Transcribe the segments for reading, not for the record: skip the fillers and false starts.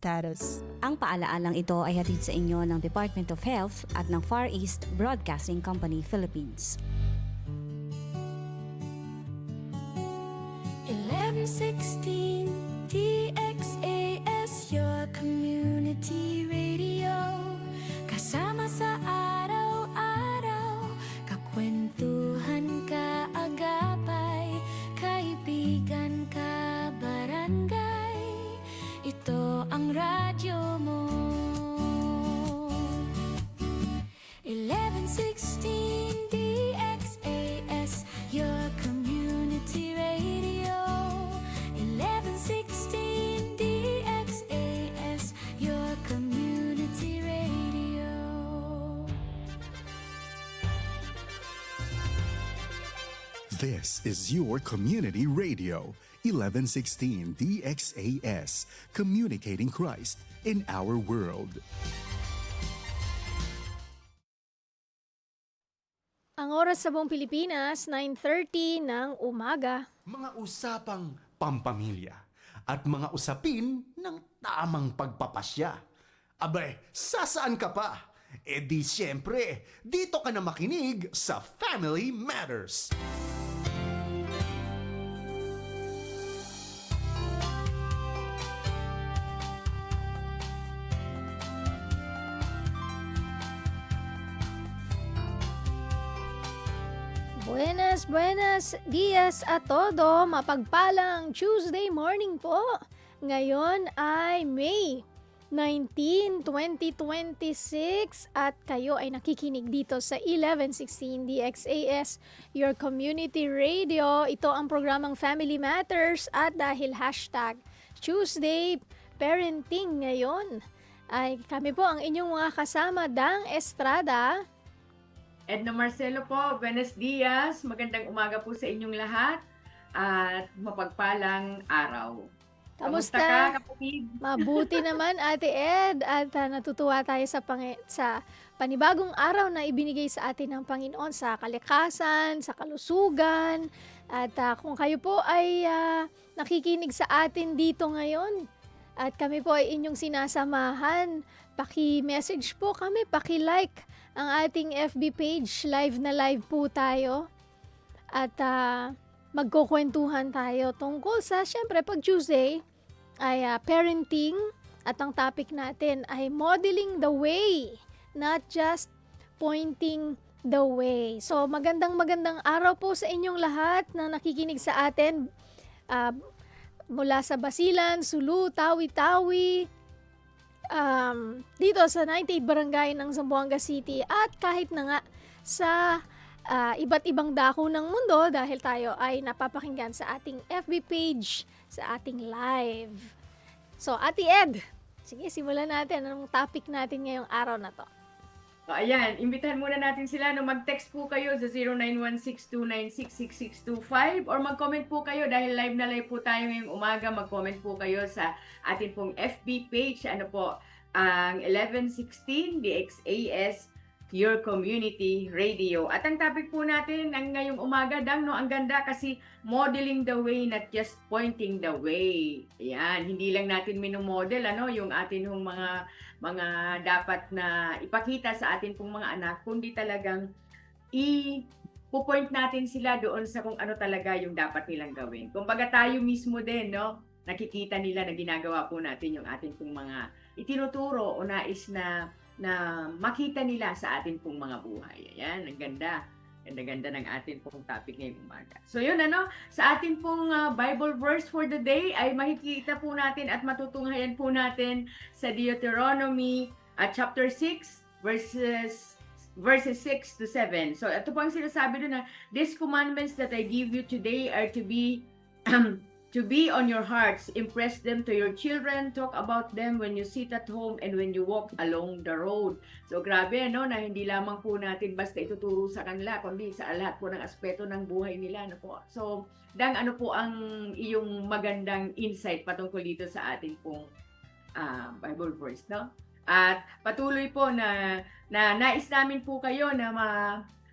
status. Ang paalaalang ito ay hatid sa inyo ng Department of Health at ng Far East Broadcasting Company, Philippines. 1116 DXAS, your community radio. Kasama sa araw-araw, kakwentuhan ka agapay, kaibigan ka barangay. Ito ang radyo mo. 1116 DXAS, your community radio. 1116 DXAS, your community radio. This is your community radio, 1116 DXAS, communicating Christ in our world. Ang oras sa buong Pilipinas, 9:30 ng umaga. Mga usapang pampamilya at mga usapin ng tamang pagpapasya. Abay, sasaan ka pa? E di siyempre, dito ka na makinig sa Family Matters. Buenas dias a todo. Mapagpalang Tuesday morning po. Ngayon ay May 19, 2026 at kayo ay nakikinig dito sa 1116 DXAS, your community radio. Ito ang programang Family Matters at dahil hashtag Tuesday Parenting ngayon, ay kami po ang inyong mga kasama, Dang Estrada. Edna Marcelo po, buenos dias. Magandang umaga po sa inyong lahat at mapagpalang araw. Kamusta ka, kapatid? Mabuti naman, Ate Ed. At natutuwa tayo sa panibagong araw na ibinigay sa atin ng Panginoon sa kalikasan, sa kalusugan. At kung kayo po ay nakikinig sa atin dito ngayon at kami po ay inyong sinasamahan, paki-message po kami, paki-like ang ating FB page. Live na live po tayo. At magkukwentuhan tayo tungkol sa, syempre, pag Tuesday ay parenting. At ang topic natin ay modeling the way, not just pointing the way. So magandang araw po sa inyong lahat na nakikinig sa atin mula sa Basilan, Sulu, Tawi-Tawi, dito sa 98 Barangay ng Zamboanga City at kahit na nga sa iba't ibang dako ng mundo dahil tayo ay napapakinggan sa ating FB page, sa ating live. So, Ate Ed, sige, simulan natin. Anong topic natin ngayong araw na to? So, ayan, imbitahan muna natin sila no mag-text po kayo sa 0916296625 or mag-comment po kayo dahil live na live po tayo ngayong umaga. Mag-comment po kayo sa atin pong FB page, ano po, ang 1116 DXAS, your community radio. At ang topic po natin ang ngayong umaga, Dang, no, ang ganda kasi modeling the way, not just pointing the way. Ayan, hindi lang natin minomodel, ano, yung atin yung mga dapat na ipakita sa atin pong mga anak, kundi talagang i-point natin sila doon sa kung ano talaga yung dapat nilang gawin. Kumbaga tayo mismo din, no, nakikita nila na ginagawa po natin yung atin pong mga itinuturo o nais na makita nila sa atin pong mga buhay. Ayan, ang ganda. Ganda-ganda ng atin pong topic ngayong umaga. So yun, ano, sa atin pong Bible verse for the day ay makikita po natin at matutunghayan po natin sa Deuteronomy chapter 6 verses 6 to 7. So ito po ang sinasabi doon na, these commandments that I give you today are to be to be on your hearts. Impress them to your children. Talk about them when you sit at home and when you walk along the road. So grabe, no, na hindi lamang po natin basta ituturo sa kanila, kundi sa lahat po ng aspeto ng buhay nila, no po. So, Dang, ano po ang iyong magandang insight patungkol dito sa ating pong Bible verse, no? At patuloy po na nais namin po kayo na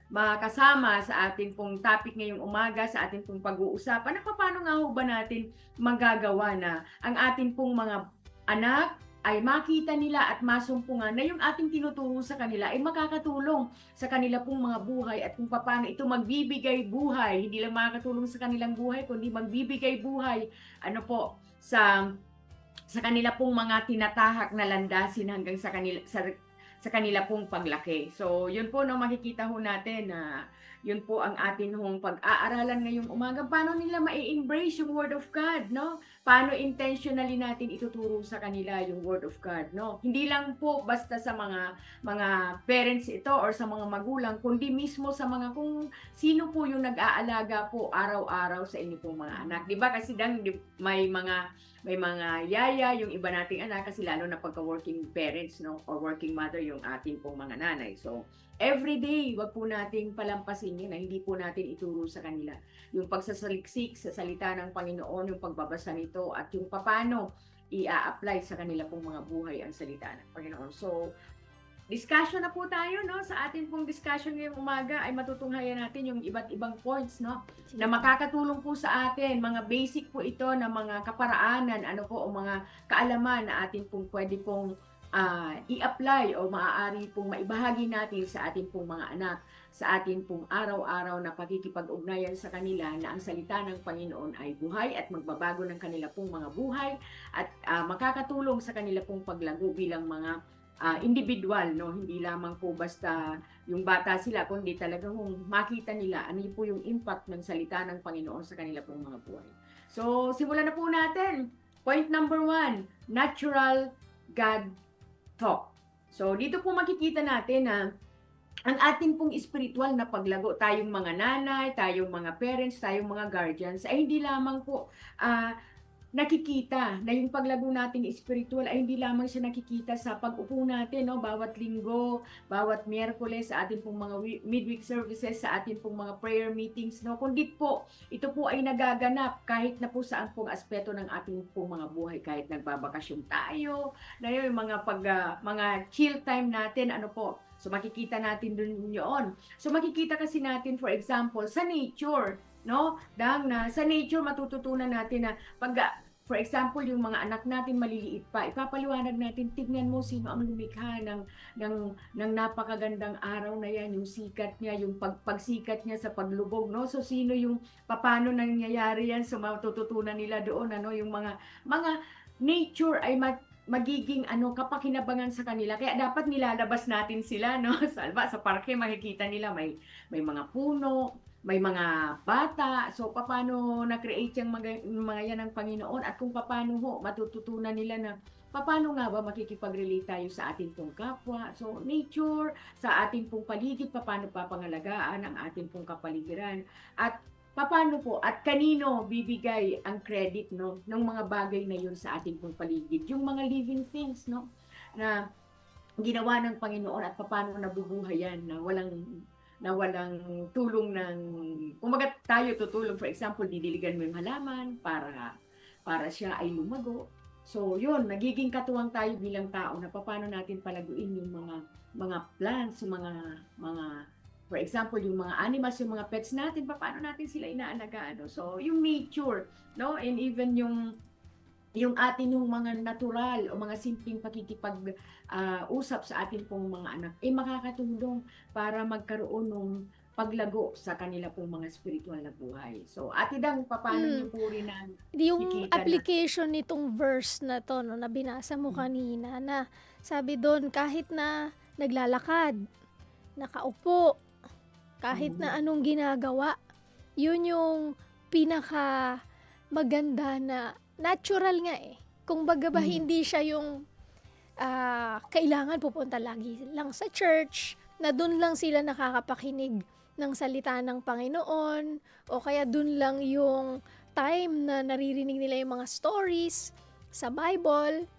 makasama sa ating pong topic ngayong umaga, sa ating pong pag-uusapan na paano nga ho ba natin magagawa na ang ating pong mga anak ay makita nila at masumpungan na yung ating tinuturo sa kanila ay makakatulong sa kanila pong mga buhay at kung paano ito magbibigay buhay, hindi lang makakatulong sa kanilang buhay, kundi magbibigay buhay, sa kanila pong mga tinatahak na landasin hanggang sa kanila pong paglaki. So, yun po, no, makikita ho natin na yun po ang atin hong pag-aaralan ngayong umaga. Paano nila ma-embrace yung Word of God, no? Paano intentionally natin ituturo sa kanila yung Word of God, no? Hindi lang po basta sa mga parents ito or sa mga magulang, kundi mismo sa mga kung sino po yung nag-aalaga po araw-araw sa inyo pong mga anak. 'Di ba? Kasi may mga yaya, yung iba nating anak, kasi lalo na pagka-working parents, no? Or working mother yung ating pong mga nanay. So, every day, wag po nating palampasin yun na hindi po natin ituro sa kanila. Yung pagsasaliksik sa salita ng Panginoon, yung pagbabasa nito, at yung paano i-apply sa kanila pong mga buhay ang salita ng Panginoon. So, discussion na po tayo, no? Sa atin pong discussion ngayong umaga ay matutunghayan natin yung iba't ibang points, no? Na makakatulong po sa atin, mga basic po ito na mga kaparaanan, o mga kaalaman na atin pong pwede pong i-apply o maaari pong maibahagi natin sa ating pong mga anak, sa ating pong araw-araw na pakikipag-ugnayan sa kanila na ang salita ng Panginoon ay buhay at magbabago ng kanila pong mga buhay at makakatulong sa kanila pong paglago bilang mga individual, no? Hindi lamang po basta yung bata sila, kundi talagang makita nila ano po yung impact ng salita ng Panginoon sa kanila pong mga buhay. So, simulan na po natin. Point number 1, natural God talk. So, dito po makikita natin na ang ating pong spiritual na paglago, tayong mga nanay, tayong mga parents, tayong mga guardians, ay hindi lamang po nakikita na yung paglago nating spiritual ay hindi lamang siya nakikita sa pag-upo natin, no? Bawat linggo, bawat Miyerkules sa ating pong mga midweek services, sa ating pong mga prayer meetings, no? Kundi po, ito po ay nagaganap kahit na po saan pong aspeto ng ating pong mga buhay, kahit nagbabakasyon tayo, na yung mga chill time natin, so makikita natin dun yun. So makikita kasi natin, for example, sa nature, no? Sa nature matututunan natin na for example, yung mga anak natin maliliit pa, ipapaliwanag natin, tignan mo sino ang lumikha ng napakagandang araw na yan, yung sikat niya, yung pagsikat niya sa paglubog, no? So sino yung paano nangyayari yan, so matututunan nila doon, yung mga nature ay magiging kapakinabangan sa kanila. Kaya dapat nilalabas natin sila, no? Sa parke makikita nila may mga puno, may mga bata. So paano na-create yung mga yan ng Panginoon at kung paano matututunan nila na paano nga ba makikipag-relate tayo sa ating pong kapwa. So nature, sa ating pong paligid, paano papangalagaan ang ating pong kapaligiran. At paano po at kanino bibigay ang credit, no, ng mga bagay na yun sa ating pong paligid, yung mga living things, no, na ginawa ng Panginoon at paano nabubuhay yan na walang tulong ng, kumbaga tayo tutulong, for example, didiligan mo yung halaman para siya ay lumago. So yun, nagiging katuwang tayo bilang tao na paano natin palaguin yung mga plants, yung mga for example, yung mga animals, yung mga pets natin, paano natin sila inaalagaan. So yung nature, no, and even yung atin yung mga natural o mga simpleng pakikipag-usap sa atin pong mga anak, makakatulong para magkaroon ng paglago sa kanila pong mga spiritual na buhay. So, Ate Dang, paano niyo po rin yung application nitong verse na to, no, na binasa mo kanina, na sabi doon, kahit na naglalakad, nakaupo, kahit na anong ginagawa, yun yung pinaka maganda na natural nga Kung baga ba hindi siya yung kailangan pupunta lagi lang sa church, na dun lang sila nakakapakinig ng salita ng Panginoon, o kaya dun lang yung time na naririnig nila yung mga stories sa Bible.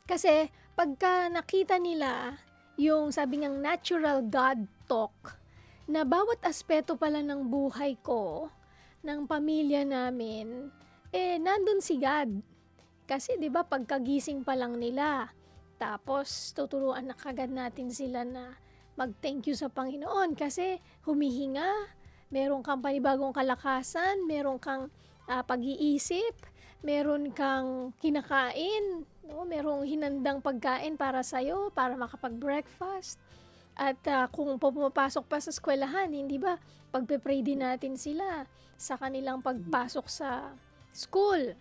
Kasi pagka nakita nila yung sabi ngang natural God talk, na bawat aspeto pala ng buhay ko, ng pamilya namin, nandun si God. Kasi 'di ba pagkagising pa lang nila, tapos tuturuan na kagad natin sila na mag-thank you sa Panginoon kasi humihinga, meron kang panibagong kalakasan, meron kang pag-iisip, meron kang kinakain, No, merong hinandang pagkain para sa'yo, para makapag-breakfast. At kung pumapasok pa sa eskwelahan, hindi ba, pagpe-pray din natin sila sa kanilang pagpasok sa school.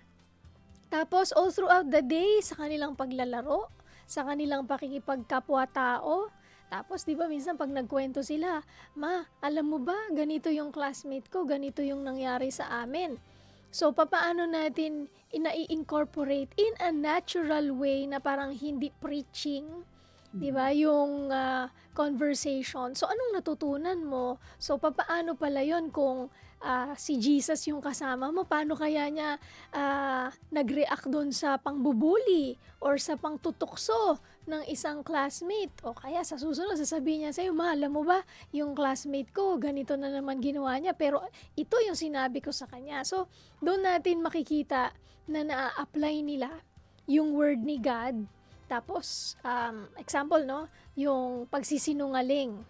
Tapos, all throughout the day, sa kanilang paglalaro, sa kanilang pakikipagkapwa-tao. Tapos, di ba, minsan pag nagkwento sila, Ma, alam mo ba, ganito yung classmate ko, ganito yung nangyari sa amin. So, papaano natin ina-incorporate in a natural way na parang hindi preaching, di ba, yung conversation. So, anong natutunan mo? So, papaano pala yon kung si Jesus yung kasama mo? Paano kaya niya nag-react doon sa pangbubuli or sa pangtutukso ng isang classmate? O kaya sa susunod, sasabihin niya sa'yo, Ma, alam mo ba, yung classmate ko, ganito na naman ginawa niya, pero ito yung sinabi ko sa kanya. So, doon natin makikita na na-apply nila yung word ni God. Tapos, example, no, yung pagsisinungaling.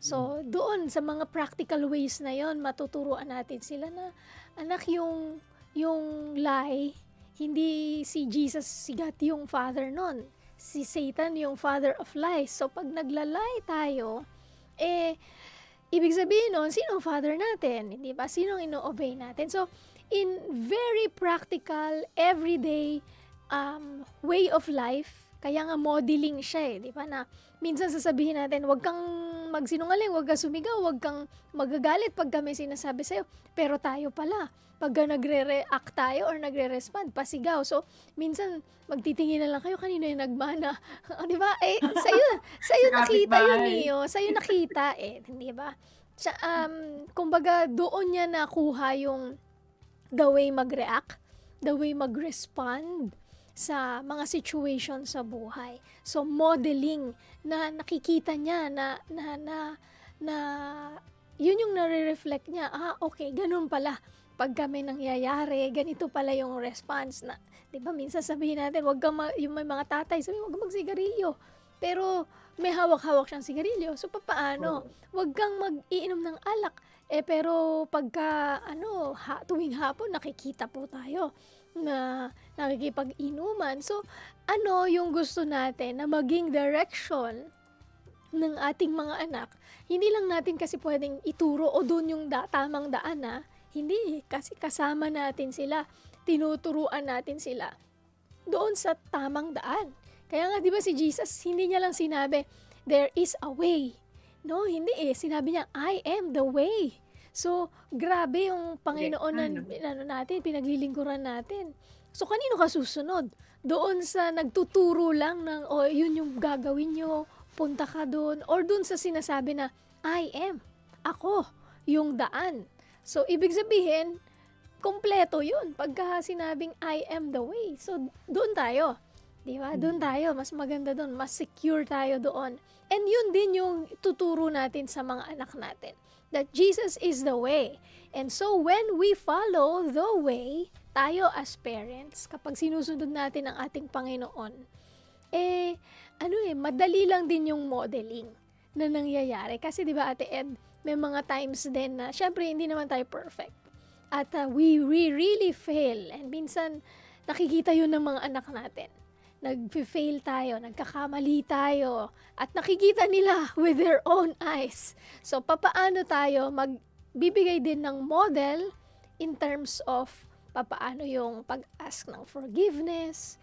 So, doon sa mga practical ways na yon, matuturuan natin sila na, anak, yung lie, hindi si Jesus sigat yung father nun. Si Satan yung father of lies. So, pag naglalay tayo, ibig sabihin nun, sino ang father natin? Hindi ba? Sino ang ino-obey natin? So, in very practical, everyday way of life, kaya nga modeling siya di ba, na minsan sasabihin natin, wag kang magsinungaling, wag kang sumigaw, wag kang magagalit pag kami sinasabi sa'yo. Pero tayo pala, pag nagre-react tayo or nagre-respond, pasigaw. So, minsan, magtitingin na lang kayo, kanino yung nagmana? Di ba? Sa'yo nakita yun sa'yo nakita di ba? Kumbaga, doon niya nakuha yung the way mag-react, the way mag-respond sa mga situation sa buhay. So, modeling na nakikita niya na yun yung nare-reflect niya. Okay, ganun pala. Pag kami nangyayari, ganito pala yung response na, di ba, minsan sabihin natin, wag kang yung may mga tatay, sabihin, wag kang magsigarilyo. Pero, may hawak-hawak siyang sigarilyo. So, papaano? Wag kang mag-iinom ng alak. Pero, pagka, tuwing hapon, nakikita po tayo na nakikipag-inuman. So, yung gusto natin na maging direction ng ating mga anak, hindi lang natin kasi pwedeng ituro o doon yung tamang daan Hindi, kasi kasama natin sila. Tinuturuan natin sila doon sa tamang daan. Kaya nga, di ba si Jesus, hindi niya lang sinabi, there is a way. No, hindi Sinabi niya, I am the way. So, grabe yung Panginoon natin, pinaglilingkuran natin. So, kanino ka susunod? Doon sa nagtuturo lang ng, yun yung gagawin nyo, punta ka doon. Or doon sa sinasabi na, I am, ako, yung daan. So, ibig sabihin, kompleto yun. Pagka sinabing, I am the way. So, doon tayo. Di ba? Doon tayo. Mas maganda doon. Mas secure tayo doon. And yun din yung tuturo natin sa mga anak natin. That Jesus is the way. And so, when we follow the way, tayo as parents, kapag sinusunod natin ang ating Panginoon, madali lang din yung modeling na nangyayari. Kasi di ba, Ate Ed, may mga times din na, syempre, hindi naman tayo perfect. At we really fail. And minsan, nakikita yun ng mga anak natin. Nag-fail tayo, nagkakamali tayo, at nakikita nila with their own eyes. So, papaano tayo magbibigay din ng model in terms of papaano yung pag-ask ng forgiveness.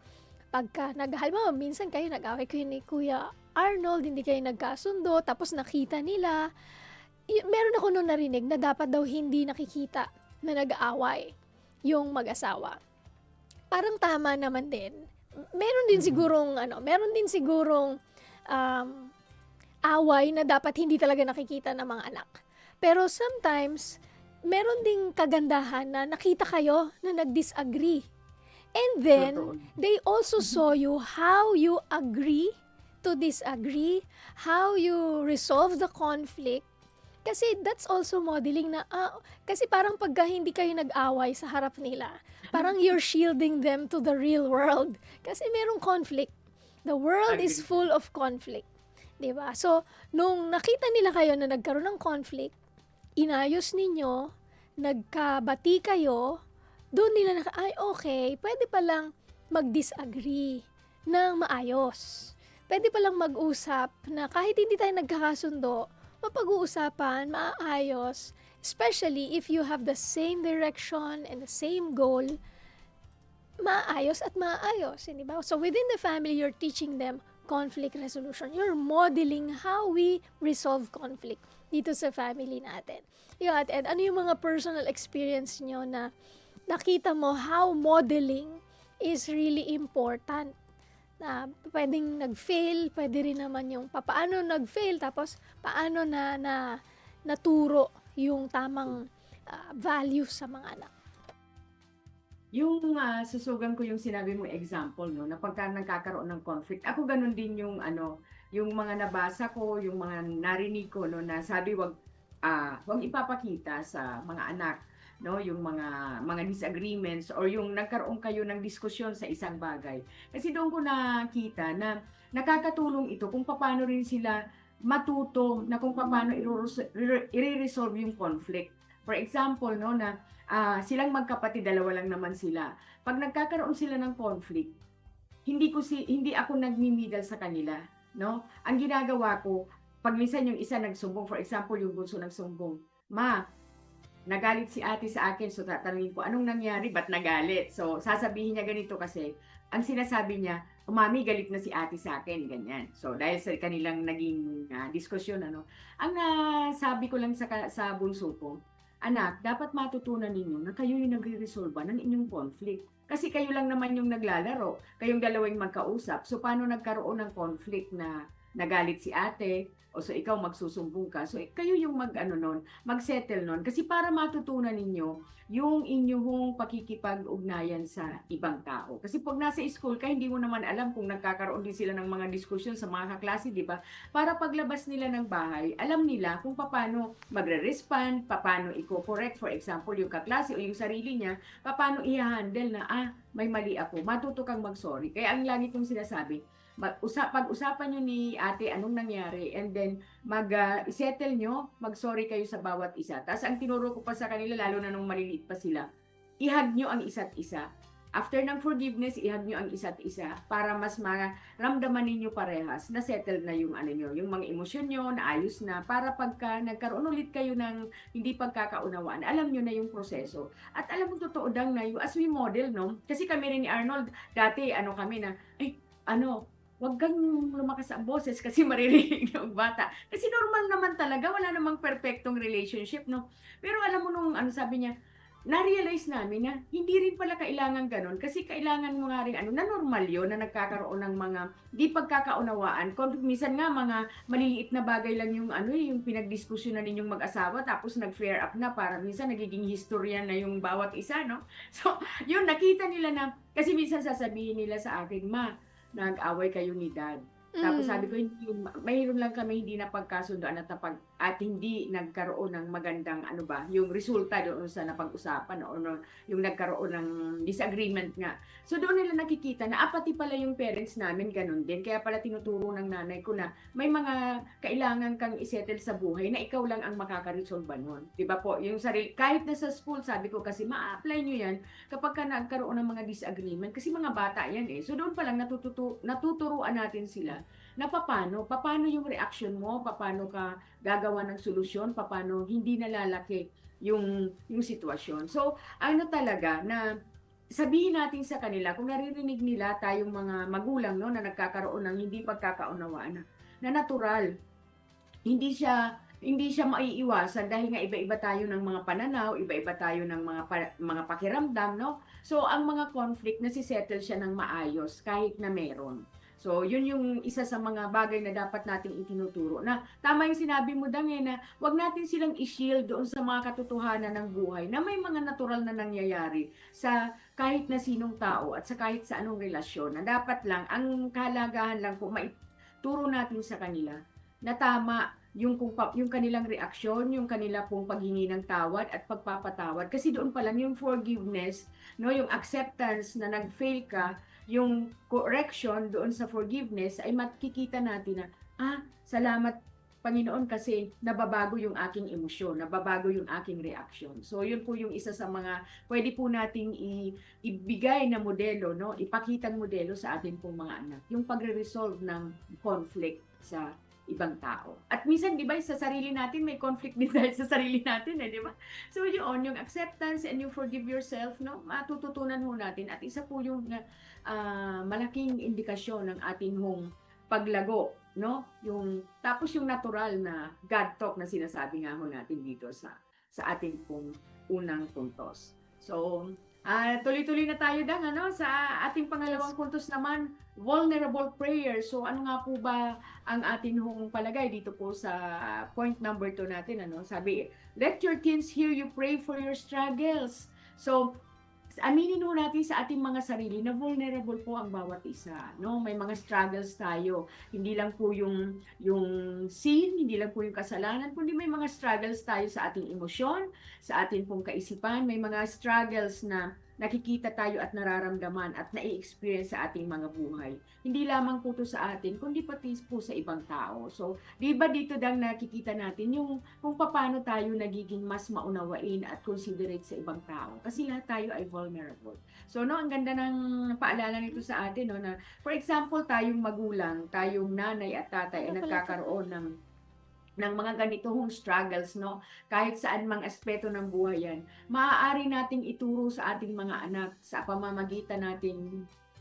Pagka halimbawa, minsan kayo nag-away kayo ni Kuya Arnold, hindi kayo nagkasundo, tapos nakita nila, meron ako nung narinig na dapat daw hindi nakikita na nag-aaway yung mag-asawa. Parang tama naman din. Meron din sigurong away na dapat hindi talaga nakikita ng mga anak. Pero sometimes, meron ding kagandahan na nakita kayo na nag-disagree. And then, they also saw you how you agree to disagree, how you resolve the conflict. Kasi that's also modeling na, kasi parang pagka hindi kayo nag-away sa harap nila, parang you're shielding them to the real world. Kasi merong conflict. The world is full of conflict. Diba? So, nung nakita nila kayo na nagkaroon ng conflict, inayos ninyo, nagkabati kayo, doon nila okay, pwede palang mag-disagree ng maayos. Pwede palang mag-usap na kahit hindi tayo nagkakasundo, mapag-uusapan, maayos, especially if you have the same direction and the same goal, maayos at maayos, hindi ba? So within the family, you're teaching them conflict resolution. You're modeling how we resolve conflict dito sa family natin. Yung Ate Ed, ano yung mga personal experience nyo na nakita mo how modeling is really important? Na pwedeng nag-fail, pwede rin naman yung paano nag-fail, tapos paano na naturo yung tamang values sa mga anak. Yung susugan ko yung sinabi mo example, no, na pagka nagkakaroon ng conflict, ako ganun din yung yung mga nabasa ko, yung mga narinig ko, no, na sabi wag ipapakita sa mga anak, no, yung mga disagreements or yung nagkaroon kayo ng diskusyon sa isang bagay. Kasi doon ko nakita na nakakatulong ito kung paano rin sila matuto na kung paano i-resolve yung conflict. For example, no, na silang magkapatid, dalawa lang naman sila. Pag nagkakaroon sila ng conflict, hindi ako nagmi-middle sa kanila, no? Ang ginagawa ko, pag minsan yung isa nagsumbong, for example, yung bunso nagsumbong, "Ma, nagalit si ate sa akin." So tatanungin ko, "Anong nangyari? Ba't nagalit?" So sasabihin niya ganito kasi, ang sinasabi niya, "Mami, galit na si ate sa akin," ganyan. So dahil sa kanilang naging diskusyon, ang sabi ko lang sa bunso ko, "Anak, dapat matutunan ninyo na kayo yung nagre-resolve ng inyong conflict. Kasi kayo lang naman yung naglalaro, kayong dalawang magkausap. So paano nagkaroon ng conflict na nagalit si ate, o so ikaw magsusumbong ka. So kayo yung mag-settle nun. Kasi para matutunan ninyo yung inyong pakikipag-ugnayan sa ibang tao. Kasi pag nasa school ka, hindi mo naman alam kung nagkakaroon din sila ng mga diskusyon sa mga kaklase, di ba? Para paglabas nila ng bahay, alam nila kung paano magre-respond, paano i-correct, for example, yung kaklase o yung sarili niya, paano i-handle na, may mali ako, matuto kang mag-sorry. Kaya ang lagi kong sinasabi, pag-usapan nyo ni ate anong nangyari, and then settle nyo, mag-sorry kayo sa bawat isa. Tapos ang tinuro ko pa sa kanila, lalo na nung maliliit pa sila, ihag nyo ang isa't isa. After ng forgiveness, ihag nyo ang isa't isa para mas maramdaman ninyo parehas na settle na yung yung mga emosyon nyo, na ayos na, para pagka nagkaroon ulit kayo ng hindi pagkakaunawaan, alam nyo na yung proseso. At alam mo, totoo dang na yung as we model, no? Kasi kami rin ni Arnold, dati kami na, wag kang lumakas ang boses kasi maririnig ng bata. Kasi normal naman talaga, wala namang perfectong relationship, no? Pero alam mo nung sabi niya, na-realize namin na hindi rin pala kailangan ganun. Kasi kailangan mo nga rin, na normal yun, na nagkakaroon ng mga di pagkakaunawaan. Minsan nga, mga maliliit na bagay lang yung yung pinagdiskusyonan ninyong mag-asawa, tapos nag-flare up na, para minsan nagiging historian na yung bawat isa, no? So, yun, nakita nila na, kasi minsan sasabihin nila sa akin, "Ma, nag-away kayo ni Dad." Tapos sabi ko, mayroon lang kami hindi napagkasundoan at hindi nagkaroon ng magandang yung resulta doon sa napag-usapan o yung nagkaroon ng disagreement nga. So doon nila nakikita na pati pala yung parents namin ganun din. Kaya pala tinuturo ng nanay ko na may mga kailangan kang isettle sa buhay na ikaw lang ang makaka-resolve nun. Diba po? Yung sarili, kahit na sa school, sabi ko kasi ma-apply nyo yan kapag ka nagkaroon ng mga disagreement. Kasi mga bata yan eh. So doon pa lang natuturuan natin sila na paano yung reaction mo, paano ka gagawa ng solusyon, paano hindi nalalaki yung sitwasyon. So, talaga na sabihin natin sa kanila, kung naririnig nila tayong mga magulang, no, na nagkakaroon ng hindi pagkakaunawaan, na natural. Hindi siya maiiwasan dahil nga iba-iba tayo ng mga pananaw, iba-iba tayo ng mga pakiramdam, no? So, ang mga conflict, nasisettle siya ng maayos kahit na meron. So, yun yung isa sa mga bagay na dapat nating itinuturo. Na tama yung sinabi mo, Dang, na wag natin silang i-shield doon sa mga katotohanan ng buhay na may mga natural na nangyayari sa kahit na sinong tao at sa kahit sa anong relasyon. Na dapat lang, ang kahalagahan lang po, maituro natin sa kanila na tama yung kanilang reaksyon, yung kanila pong paghingi ng tawad at pagpapatawad. Kasi doon pa lang yung forgiveness, no, yung acceptance na nag-fail ka, yung correction doon sa forgiveness ay makikita natin na, salamat Panginoon kasi nababago yung aking emosyon, nababago yung aking reaction. So yun po yung isa sa mga pwede po nating ibigay na modelo, no? Ipakitang modelo sa atin pong mga anak. Yung pagre-resolve ng conflict sa ibang tao. At minsan, di ba, sa sarili natin, may conflict din dahil sa sarili natin, di ba? So yun, yung acceptance and you forgive yourself, no? Matututunan ho natin. At isa po yung malaking indikasyon ng ating hong paglago, no? Tapos yung natural na God talk na sinasabi nga ho natin dito sa ating pong unang puntos. So, tuloy-tuloy na tayo sa ating pangalawang puntos naman, vulnerable prayer. So, ano nga po ba ang atin hong palagay dito po sa point number 2 natin, Sabi, let your teens hear you pray for your struggles. So, aminin ho natin sa ating mga sarili na vulnerable po ang bawat isa, no? May mga struggles tayo. Hindi lang po yung sin, hindi lang po yung kasalanan, kundi may mga struggles tayo sa ating emosyon, sa ating pong kaisipan, may mga struggles na nakikita tayo at nararamdaman at nai-experience sa ating mga buhay. Hindi lamang po to sa atin, kundi pati po sa ibang tao. So, di ba dito dang nakikita natin yung kung paano tayo nagiging mas maunawain at considerate sa ibang tao. Kasi lahat tayo ay vulnerable. So, ang ganda ng paalala nito sa atin, na for example, tayong magulang, tayong nanay at tatay ay nagkakaroon ng mga ganitong struggles, kahit saan mang aspeto ng buhay yan, maaari nating ituro sa ating mga anak sa pamamagitan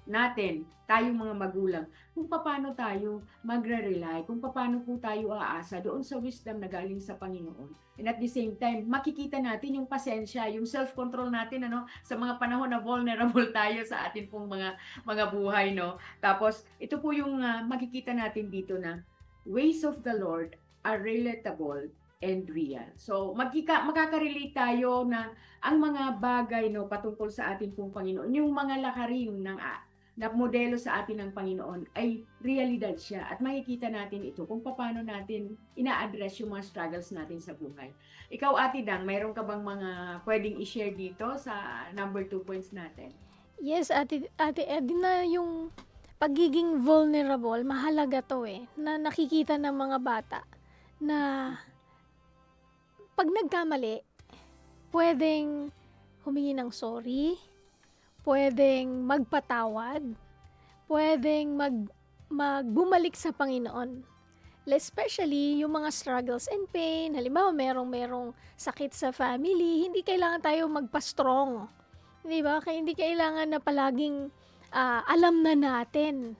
natin, tayong mga magulang, kung paano tayo magre-rely, kung paano po tayo aasa doon sa wisdom na galing sa Panginoon. And at the same time, makikita natin yung pasensya, yung self-control natin, sa mga panahon na vulnerable tayo sa atin pong mga buhay, Tapos, ito po yung makikita natin dito na ways of the Lord are relatable and real. So, makaka-relate tayo na ang mga bagay patungkol sa ating pong Panginoon, yung mga lakarin na modelo sa atin ng Panginoon ay realidad siya at makikita natin ito kung paano natin ina-address yung mga struggles natin sa buhay. Ikaw, Ate Dang, mayroon ka bang mga pwedeng i-share dito sa number 2 points natin? Yes, Ate Ed, na yung pagiging vulnerable, mahalaga to na nakikita ng mga bata na pag nagkamali, pwedeng humingi ng sorry, pwedeng magpatawad, pwedeng magbumalik sa Panginoon. Especially yung mga struggles and pain, halimbawa merong sakit sa family, hindi kailangan tayo magpa-strong. Di ba? Kaya hindi kailangan na palaging alam na natin,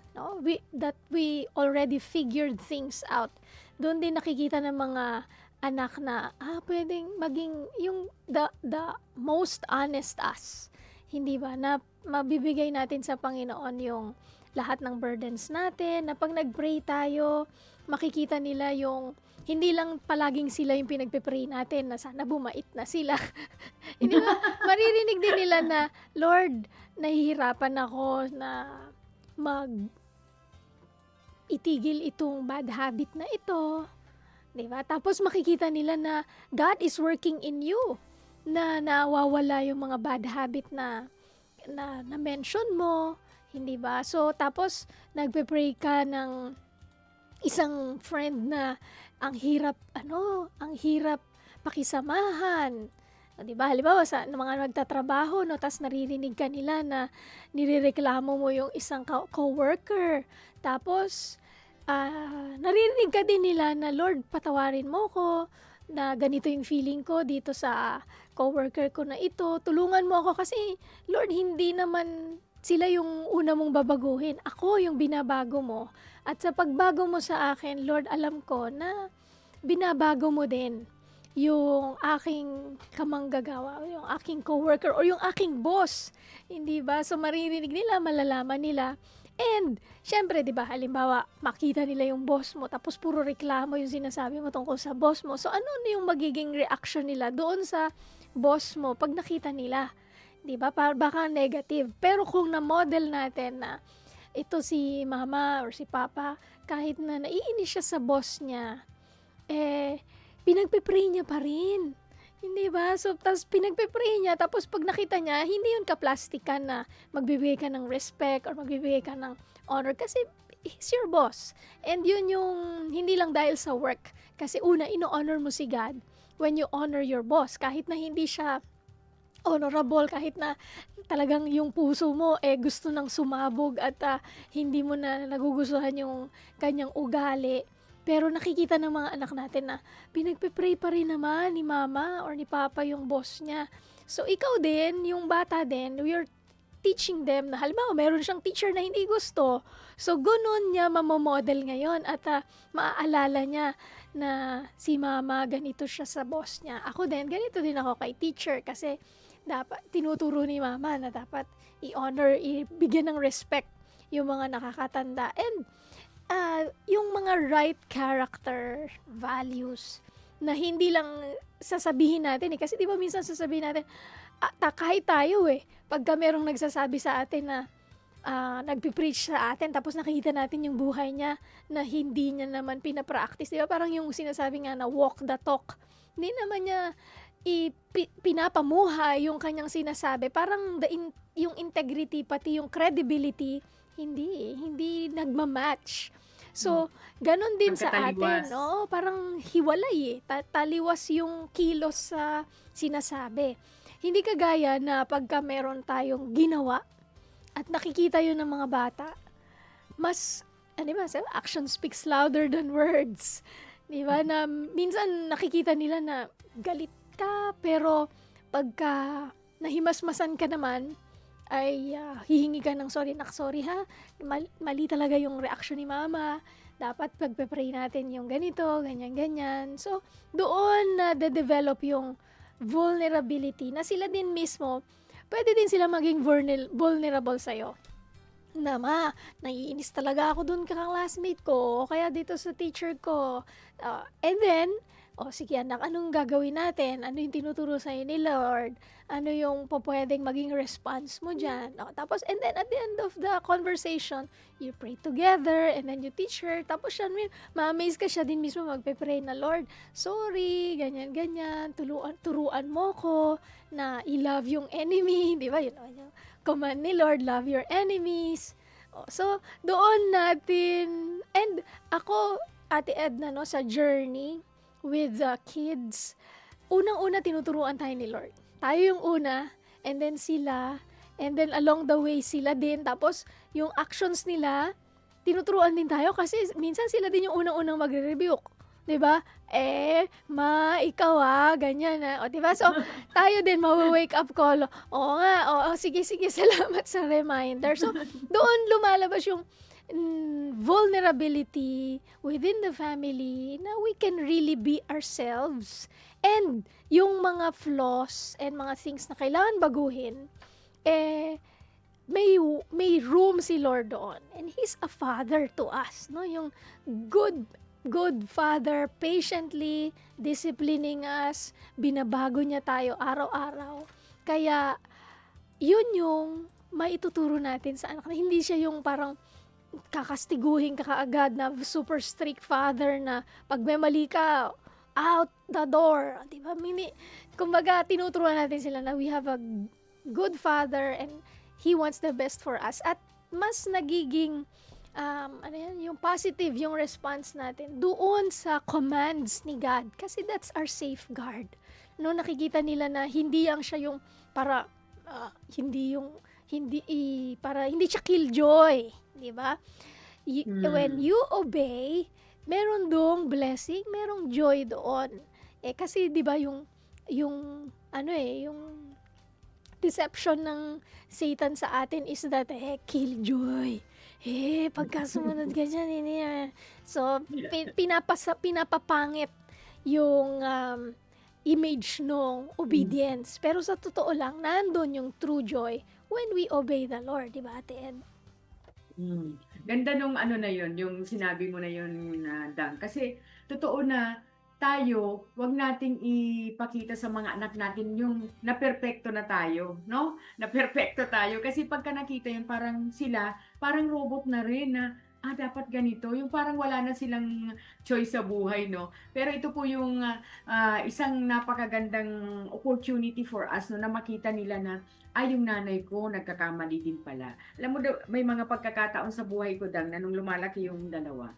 that we already figured things out. Doon din nakikita ng mga anak na pwedeng maging yung the most honest us. Hindi ba? Na mabibigay natin sa Panginoon yung lahat ng burdens natin, na pag nag-pray tayo, makikita nila yung hindi lang palaging sila yung pinagpe-pray natin na sana bumait na sila. Hindi ba? Maririnig din nila na, Lord, nahihirapan ako na itigil itong bad habit na ito. Diba? Tapos makikita nila na God is working in you, na nawawala yung mga bad habit na mention mo, hindi ba? So tapos nagpe-pray ka ng isang friend na ang hirap pakisamahan. Di ba? Halimbawa sa mga nagtatrabaho, tas naririnig ka nila na nirereklamo mo yung isang co-worker. Tapos naririnig ka din nila na, Lord, patawarin mo ko na ganito yung feeling ko dito sa co-worker ko na ito. Tulungan mo ako kasi, Lord, hindi naman sila yung una mong babaguhin. Ako yung binabago mo. At sa pagbago mo sa akin, Lord, alam ko na binabago mo din yung aking kamanggagawa, yung aking coworker, or yung aking boss. Hindi ba? So maririnig nila, malalaman nila. And, syempre, di ba, halimbawa, makita nila yung boss mo, tapos puro reklamo yung sinasabi mo tungkol sa boss mo. So, ano na yung magiging reaction nila doon sa boss mo pag nakita nila? Di ba? Baka negative. Pero kung na-model natin na ito si mama or si papa, kahit na naiinis siya sa boss niya, pinagpe-pray niya pa rin. Hindi ba? So, tapos pinagpe-pray niya, tapos pag nakita niya, hindi yun ka-plastikan na magbibigay ka ng respect or magbibigay ka ng honor. Kasi he's your boss. And yun yung hindi lang dahil sa work. Kasi una, ino-honor mo si God when you honor your boss. Kahit na hindi siya honorable, kahit na talagang yung puso mo gusto nang sumabog at hindi mo na nagugustuhan yung kanyang ugali. Pero nakikita ng mga anak natin na pinagpe-pray pa rin naman ni mama or ni papa yung boss niya. So ikaw din, yung bata din, we are teaching them na halimbawa meron siyang teacher na hindi gusto. So ganun niya mamomodel ngayon at maaalala niya na si mama ganito siya sa boss niya. Ako din, ganito din ako kay teacher kasi dapat tinuturo ni mama na dapat i-honor, ibigyan ng respect yung mga nakakatanda. And yung mga right character values na hindi lang sasabihin natin kasi di ba minsan sasabihin natin kahit tayo pagka merong nagsasabi sa atin na nagpipreach sa atin tapos nakikita natin yung buhay niya na hindi niya naman pinapractice, di ba parang yung sinasabi nga na walk the talk, hindi naman niya pinapamuhay yung kanyang sinasabi, parang yung integrity pati yung credibility hindi nagmamatch. So, ganun din sa atin, no? Parang hiwalay taliwas yung kilos sa sinasabi. Hindi kagaya na pagka meron tayong ginawa at nakikita yun ng mga bata, mas, action speaks louder than words. Di ba? Na minsan nakikita nila na galit ka, pero pagka nahimasmasan ka naman, ay hihingi ka ng sorry ha, mali talaga yung reaction ni mama, dapat pagpe-pray natin yung ganito, ganyan. So, doon na de-develop yung vulnerability na sila din mismo, pwede din sila maging vulnerable sa'yo. Na naiinis talaga ako dun ka-classmate ko, o kaya dito sa teacher ko. And then, sige anak, anong gagawin natin? Ano yung tinuturo sa'yo ni Lord? Ano yung pwedeng maging response mo dyan? Tapos, and then at the end of the conversation, you pray together, and then you teach her. Tapos siya, ma-amaze ka siya din mismo magpe-pray na, Lord, sorry, ganyan. Turuan mo ko na i-love yung enemy. Di ba? Yun, command ni Lord, love your enemies. So, doon natin, and ako, Ate Edna, sa journey with the kids, unang-una tinuturuan tayo ni Lord. Tayo yung una, and then sila, and then along the way sila din. Tapos, yung actions nila, tinuturuan din tayo kasi minsan sila din yung unang-unang magre-rebuke. Diba? Ikaw ganyan na. Diba? So, tayo din mawi-wake up call. Oo nga, sige, salamat sa reminder. So, doon lumalabas yung vulnerability within the family na we can really be ourselves, and yung mga flaws and mga things na kailangan baguhin, may room si Lord doon, and He's a Father to us, no? Yung good Father, patiently disciplining us, binabago niya tayo araw-araw. Kaya yun yung maituturo natin sa anak, na hindi siya yung parang kakastiguhin ka kaagad na super strict father na pag may mali ka, out the door. Diba? Kumbaga, tinuturuan natin sila na we have a good father and He wants the best for us. At mas nagiging, yung positive yung response natin doon sa commands ni God. Kasi that's our safeguard. No, nakikita nila na hindi lang siya yung para, hindi siya killjoy. Diba? When you obey, meron dong blessing, merong joy doon. Kasi 'di ba yung deception ng Satan sa atin is that killjoy. Pagka sumunod ka dyan, so pinapapangit yung image ng obedience. Pero sa totoo lang, nandun yung true joy when we obey the Lord, di ba, Ate Ed? Ganda nung yung sinabi mo na yun na Dang. Kasi totoo na tayo, wag nating ipakita sa mga anak natin yung naperpekto na tayo, no? Naperpekto tayo kasi pagka nakita yun parang robot na rin na dapat ganito. Yung parang wala na silang choice sa buhay, no? Pero ito po yung isang napakagandang opportunity for us, no, na makita nila na, yung nanay ko, nagkakamali din pala. Alam mo, may mga pagkakataon sa buhay ko, Dang, na nung lumalaki yung dalawa,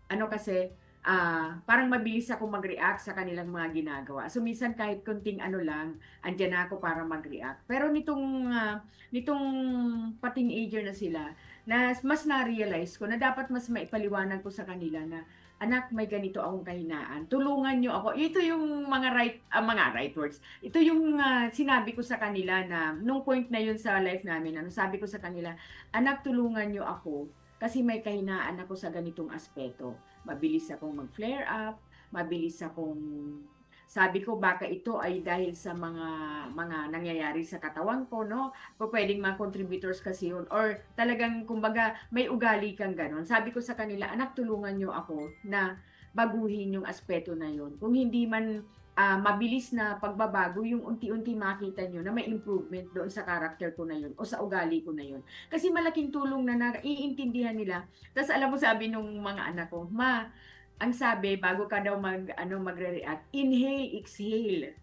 ano kasi, parang mabilis ako mag-react sa kanilang mga ginagawa. So, minsan kahit konting ano lang, andyan na ako para mag-react. Pero nitong pa-teenager na sila, na mas na-realize ko na dapat mas maipaliwanag ko sa kanila na, anak, may ganito akong kahinaan. Tulungan nyo ako. Ito yung mga right words. Ito yung sinabi ko sa kanila na, nung point na yun sa life namin, sabi ko sa kanila, anak, tulungan nyo ako kasi may kahinaan ako sa ganitong aspeto. Mabilis akong mag-flare up, mabilis akong, sabi ko baka ito ay dahil sa mga nangyayari sa katawan ko, no? Pwedeng mga contributors kasi yun, or talagang kumbaga may ugali kang ganon. Sabi ko sa kanila, anak, tulungan nyo ako na baguhin yung aspeto na yun. Kung hindi man mabilis na pagbabago, yung unti-unti makita nyo na may improvement doon sa character ko na yun o sa ugali ko na yun. Kasi malaking tulong na naiintindihan nila. Tapos alam mo, sabi nung mga anak ko, ma, ang sabi, bago ka daw magre-react, inhale, exhale.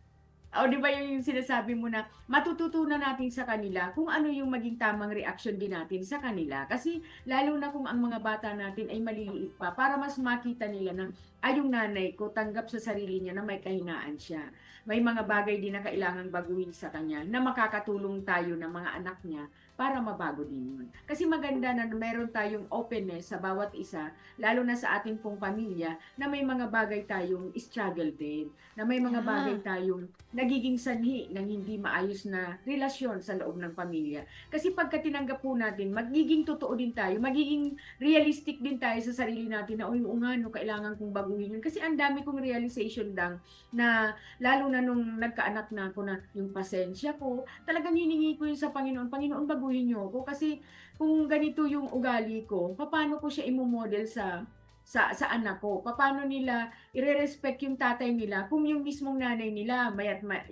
O di ba yung sinasabi mo na matututunan natin sa kanila kung ano yung maging tamang reaction din natin sa kanila. Kasi lalo na kung ang mga bata natin ay maliliit pa, para mas makita nila na yung nanay ko tanggap sa sarili niya na may kahinaan siya. May mga bagay din na kailangang baguhin sa kanya na makakatulong tayo ng mga anak niya para mabago din yun. Kasi maganda na meron tayong openness sa bawat isa, lalo na sa ating pong pamilya, na may mga bagay tayong struggle din, na may mga bagay tayong nagiging sanhi ng hindi maayos na relasyon sa loob ng pamilya. Kasi pagka tinanggap po natin, magiging totoo din tayo, magiging realistic din tayo sa sarili natin na, oo nga, no, kailangan kong baguhin yun. Kasi ang dami kong realization Dang, na lalo na nung nagkaanak na ako na yung pasensya ko, talagang hiningi ko yun sa Panginoon, Panginoon, baguhin niyo ako. Kasi kung ganito yung ugali ko, paano ko siya imomodel sa anak ko? Paano nila ire-respect yung tatay nila kung yung mismong nanay nila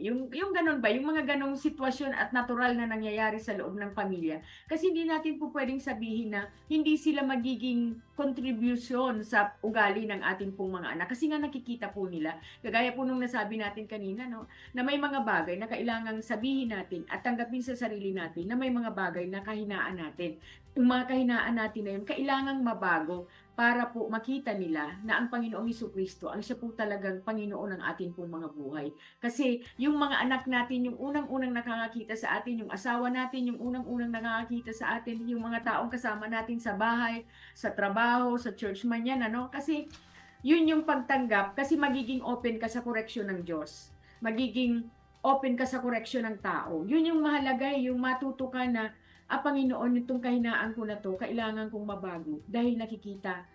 yung ganun ba, yung mga ganong sitwasyon at natural na nangyayari sa loob ng pamilya. Kasi hindi natin po pwedeng sabihin na hindi sila magiging contribution sa ugali ng ating pong mga anak, kasi nga nakikita po nila, kagaya po nung nasabi natin kanina, no, na may mga bagay na kailangang sabihin natin at tanggapin sa sarili natin, na may mga bagay na kahinaan natin. Yung mga kahinaan natin na yun, kailangang mabago para po makita nila na ang Panginoong Jesucristo ang siya po talagang Panginoon ng ating pong mga buhay. Kasi yung mga anak natin, yung unang-unang nakakakita sa atin, yung asawa natin, yung unang-unang nakakakita sa atin, yung mga taong kasama natin sa bahay, sa trabaho, sa church man yan, ano? Kasi yun yung pagtanggap, kasi magiging open ka sa koreksyon ng Diyos. Magiging open ka sa koreksyon ng tao. Yun yung mahalaga, yung matuto ka na, Panginoon, itong kahinaan ko na to, kailangan kong mabago dahil nakikita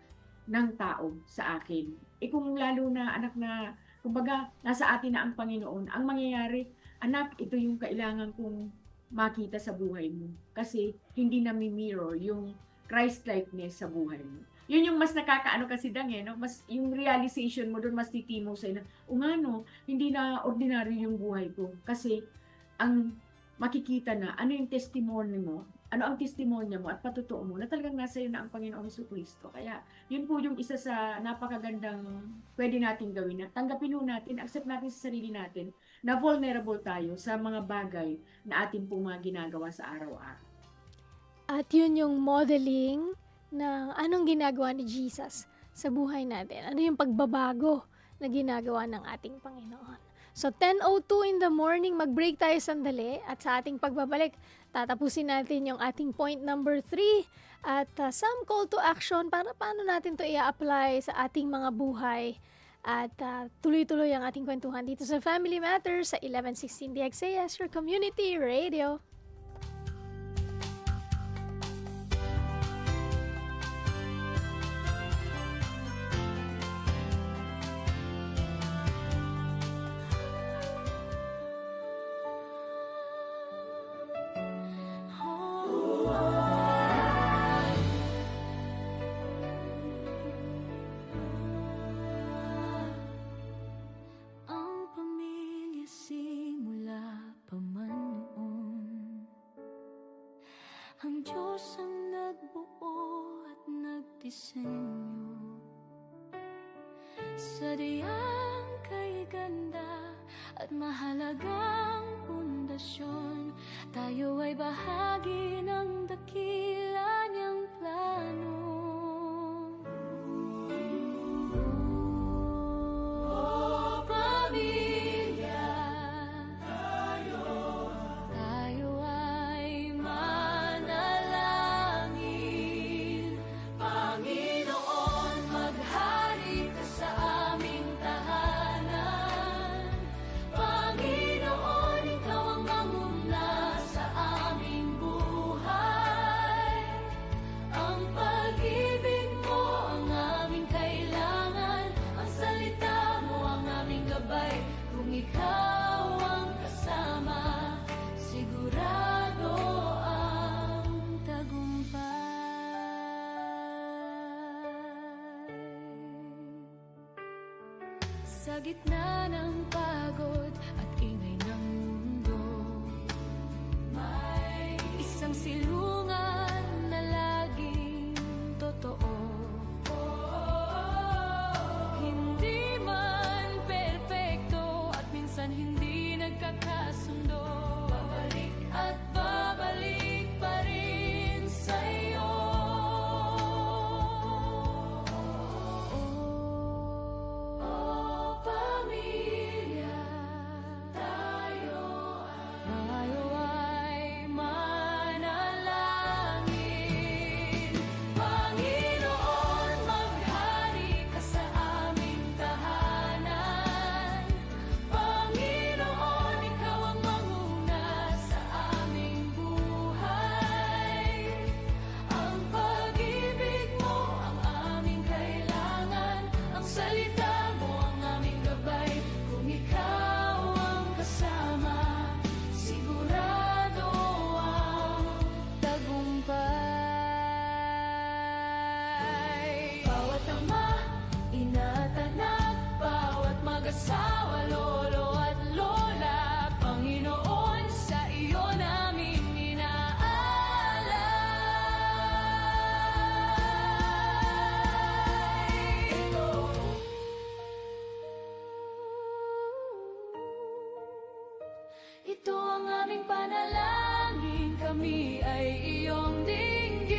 ng tao sa akin. Kung lalo na anak na, kumbaga, nasa atin na ang Panginoon, ang mangyayari, anak, ito yung kailangan kong makita sa buhay mo. Kasi hindi na mirror yung Christ-likeness sa buhay mo. Yun yung mas nakakaano kasi Dang, no? Mas yung realization mo doon mas titimo sa'yo na, no, hindi na ordinaryo yung buhay ko. Kasi ang makikita na ano yung testimony mo, ano ang testimonya mo at patotoo mo na talagang nasa iyo na ang Panginoong Jesucristo. Kaya yun po yung isa sa napakagandang pwede natin gawin, na tanggapin natin, accept natin sa sarili natin na vulnerable tayo sa mga bagay na ating pong mga ginagawa sa araw-araw. At yun yung modeling ng anong ginagawa ni Jesus sa buhay natin. Ano yung pagbabago na ginagawa ng ating Panginoon. So 10:02 in the morning, mag-break tayo sandali at sa ating pagbabalik, tatapusin natin yung ating point number 3 at some call to action para paano natin to i-apply sa ating mga buhay at tuloy-tuloy ang ating kwentuhan dito sa Family Matters sa 1116 DXAS, your community radio. Ang pamilya simula pa man noon disenyo. Sadyang kay ganda at mahalagang pundasyon, tayo ay bahagi ng dakila niyang plano. Oh, pamilya, tayo ay manalangin. Panginoon, maghari ka sa aming tahanan. Panginoon, ikaw ang manguna sa aming buhay. Ang pag-ibig mo ang aming kailangan. Ang salita mo ang aming gabay. Kung ikaw ang kasama, sigurado ang tagumpay. Sa gitna ng pagod at ingay ng mundo, may isang silungan na laging totoo. Hindi man perpekto at minsan hindi nagkakasundo, babalik at babalik pa rin sa'yo. Oh, pamilya, tayo ay manalangin. Panginoon, maghari ka sa aming tahanan. Panginoon, ikaw ang manguna sa aming buhay. Ang pag-ibig mo ang aming kailangan. Ang salita mo ang aming gabay. Kung ikaw ang kasama, sigurado ang tagumpay. Bawat ama, ina at anak, bawat mag-asawa, lolo at lola, Panginoon, sa iyo namin inaalay. Ito ang aming panalangin, kami ay iyong dinggin.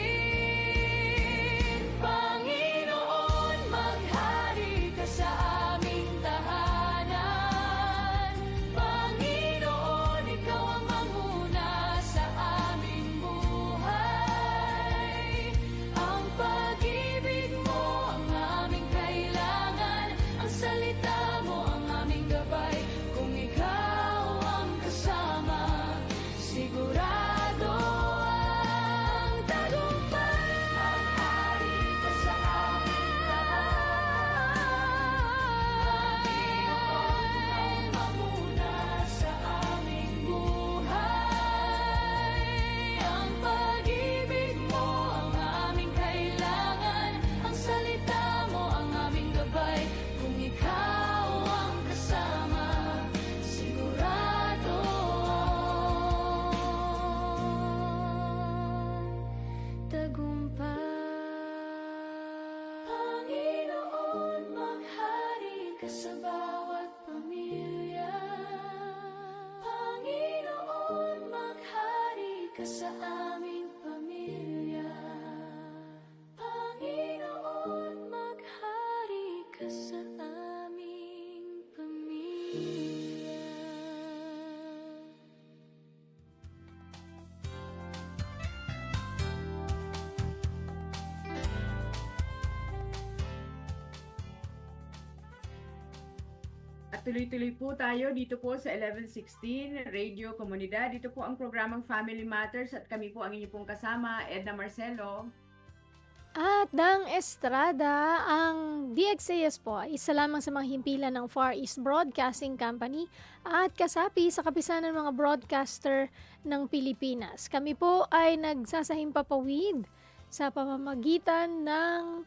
Panginoon, maghari ka sa aming tahanan. Panginoon, ikaw ang manguna sa aming buhay. Ang pag-ibig mo ang aming kailangan. Ang salita mo ang aming gabay. Kung ikaw ang kasama, sigurado ang tagumpay. Maghari ka sa aming tahanan. Panginoon, mamuna sa aming buhay. Ang pag-ibig mo ang aming kailangan. Ang salita mo ang aming gabay. Kung ikaw ang kasama, sigurado ang tagumpay. Panginoon, maghari ka sa bawat pamilya. Panginoon, maghari ka sa aming pamilya. Panginoon, maghari ka sa aming pamilya. At tuloy-tuloy po tayo dito po sa 1116 Radio Komunidad. Dito po ang programang Family Matters at kami po ang inyong pong kasama, Edna Marcelo. At Dang Estrada, ang DXAS po ay isa lamang sa mga himpilan ng Far East Broadcasting Company at kasapi sa kapisanan ng mga broadcaster ng Pilipinas. Kami po ay nagsasahimpapawid sa pamamagitan ng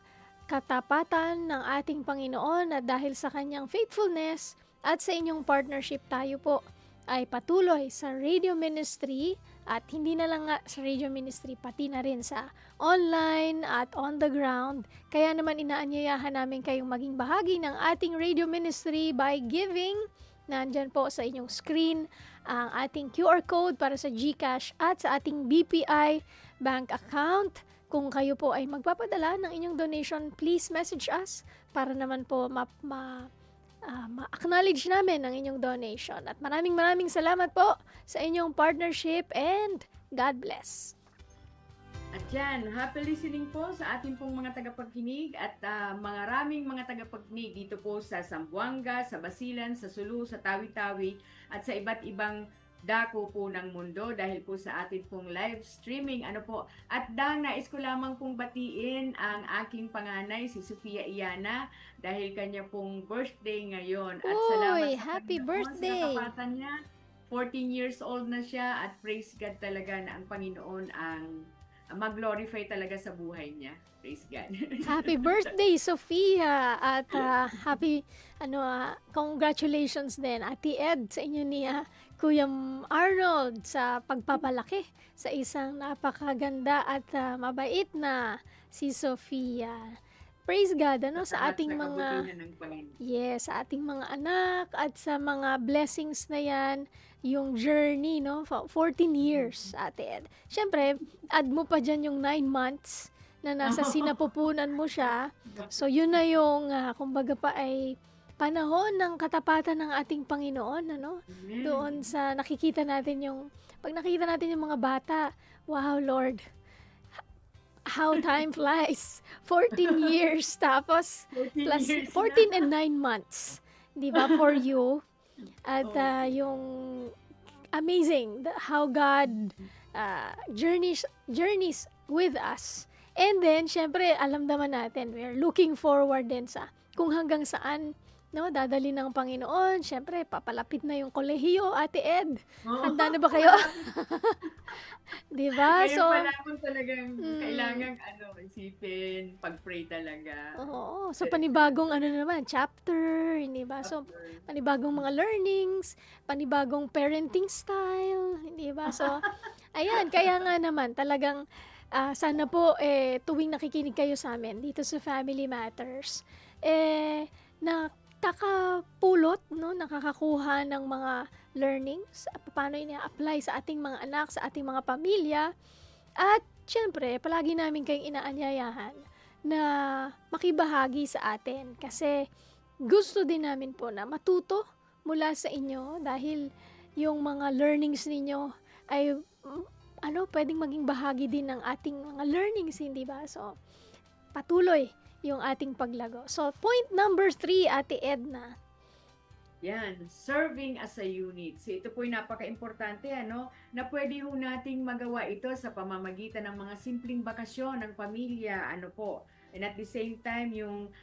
katapatan ng ating Panginoon at dahil sa kanyang faithfulness at sa inyong partnership tayo po ay patuloy sa radio ministry At hindi na lang nga sa radio ministry, pati na rin sa online at on the ground. Kaya naman inaanyayahan namin kayong maging bahagi ng ating radio ministry by giving. Nandyan po sa inyong screen ang ating QR code para sa GCash at sa ating BPI bank account. Kung kayo po ay magpapadala ng inyong donation, please message us para naman po ma-acknowledge namin ang inyong donation. At maraming salamat po sa inyong partnership and God bless. At yan, happy listening po sa ating pong mga tagapagkinig at maraming mga tagapagkinig dito po sa Zamboanga, sa Basilan, sa Sulu, sa Tawi-Tawi at sa iba't ibang dako po ng mundo dahil po sa ating pong live streaming. At nais ko lamang pong batiin ang aking panganay, si Sofia Iyana, dahil kanya pong birthday ngayon. At salamat Uy, sa happy Panginoon birthday! sa kapatan niya. 14 years old na siya at praise God talaga na ang Panginoon ang mag-glorify talaga sa buhay niya. Praise God. Happy birthday, Sofia! At congratulations din, Ate Ed, sa inyo ni Kuya Arnold sa pagpapalaki sa isang napakaganda at mabait na si Sofia. Praise God, sa ating mga... kabutihan ng Panginoon. Yes, sa ating mga anak at sa mga blessings na yan, yung journey, 14 years, Ate Ed. Siyempre, add mo pa dyan yung 9 months na nasa sinapupunan mo siya. So, yun na yung, kumbaga pa ay panahon ng katapatan ng ating Panginoon, Amen. Doon sa nakikita natin pag nakikita natin yung mga bata, wow, Lord, how time flies. 14 years, tapos 14 plus years 14 and 9 months, di ba, for you. At yung amazing how God journeys with us. And then, syempre, alam naman natin, we're looking forward din sa kung hanggang saan dadali ng Panginoon. Syempre, papalapit na yung kolehiyo, Ate Ed. Handa na ba kayo? Di ba? Ngayon So, pa lang talagang kailangan isipin, pag-pray talaga. oo. So, panibagong naman, chapter, hindi ba? So, panibagong mga learnings, panibagong parenting style, hindi ba? So, ayan, kaya nga naman, talagang sana po, tuwing nakikinig kayo sa amin dito sa Family Matters, nakakapulot, nakakakuha ng mga learnings, paano ina-apply sa ating mga anak, sa ating mga pamilya, at syempre, palagi namin kayong inaanyayahan na makibahagi sa atin kasi gusto din namin po na matuto mula sa inyo dahil yung mga learnings ninyo ay pwedeng maging bahagi din ng ating mga learnings, hindi ba? So, patuloy yung ating paglago. So, point number 3, Ate Edna. Yan, serving as a unit. So, ito po yung napaka-importante, na pwede ho nating magawa ito sa pamamagitan ng mga simpleng bakasyon ng pamilya, And at the same time, yung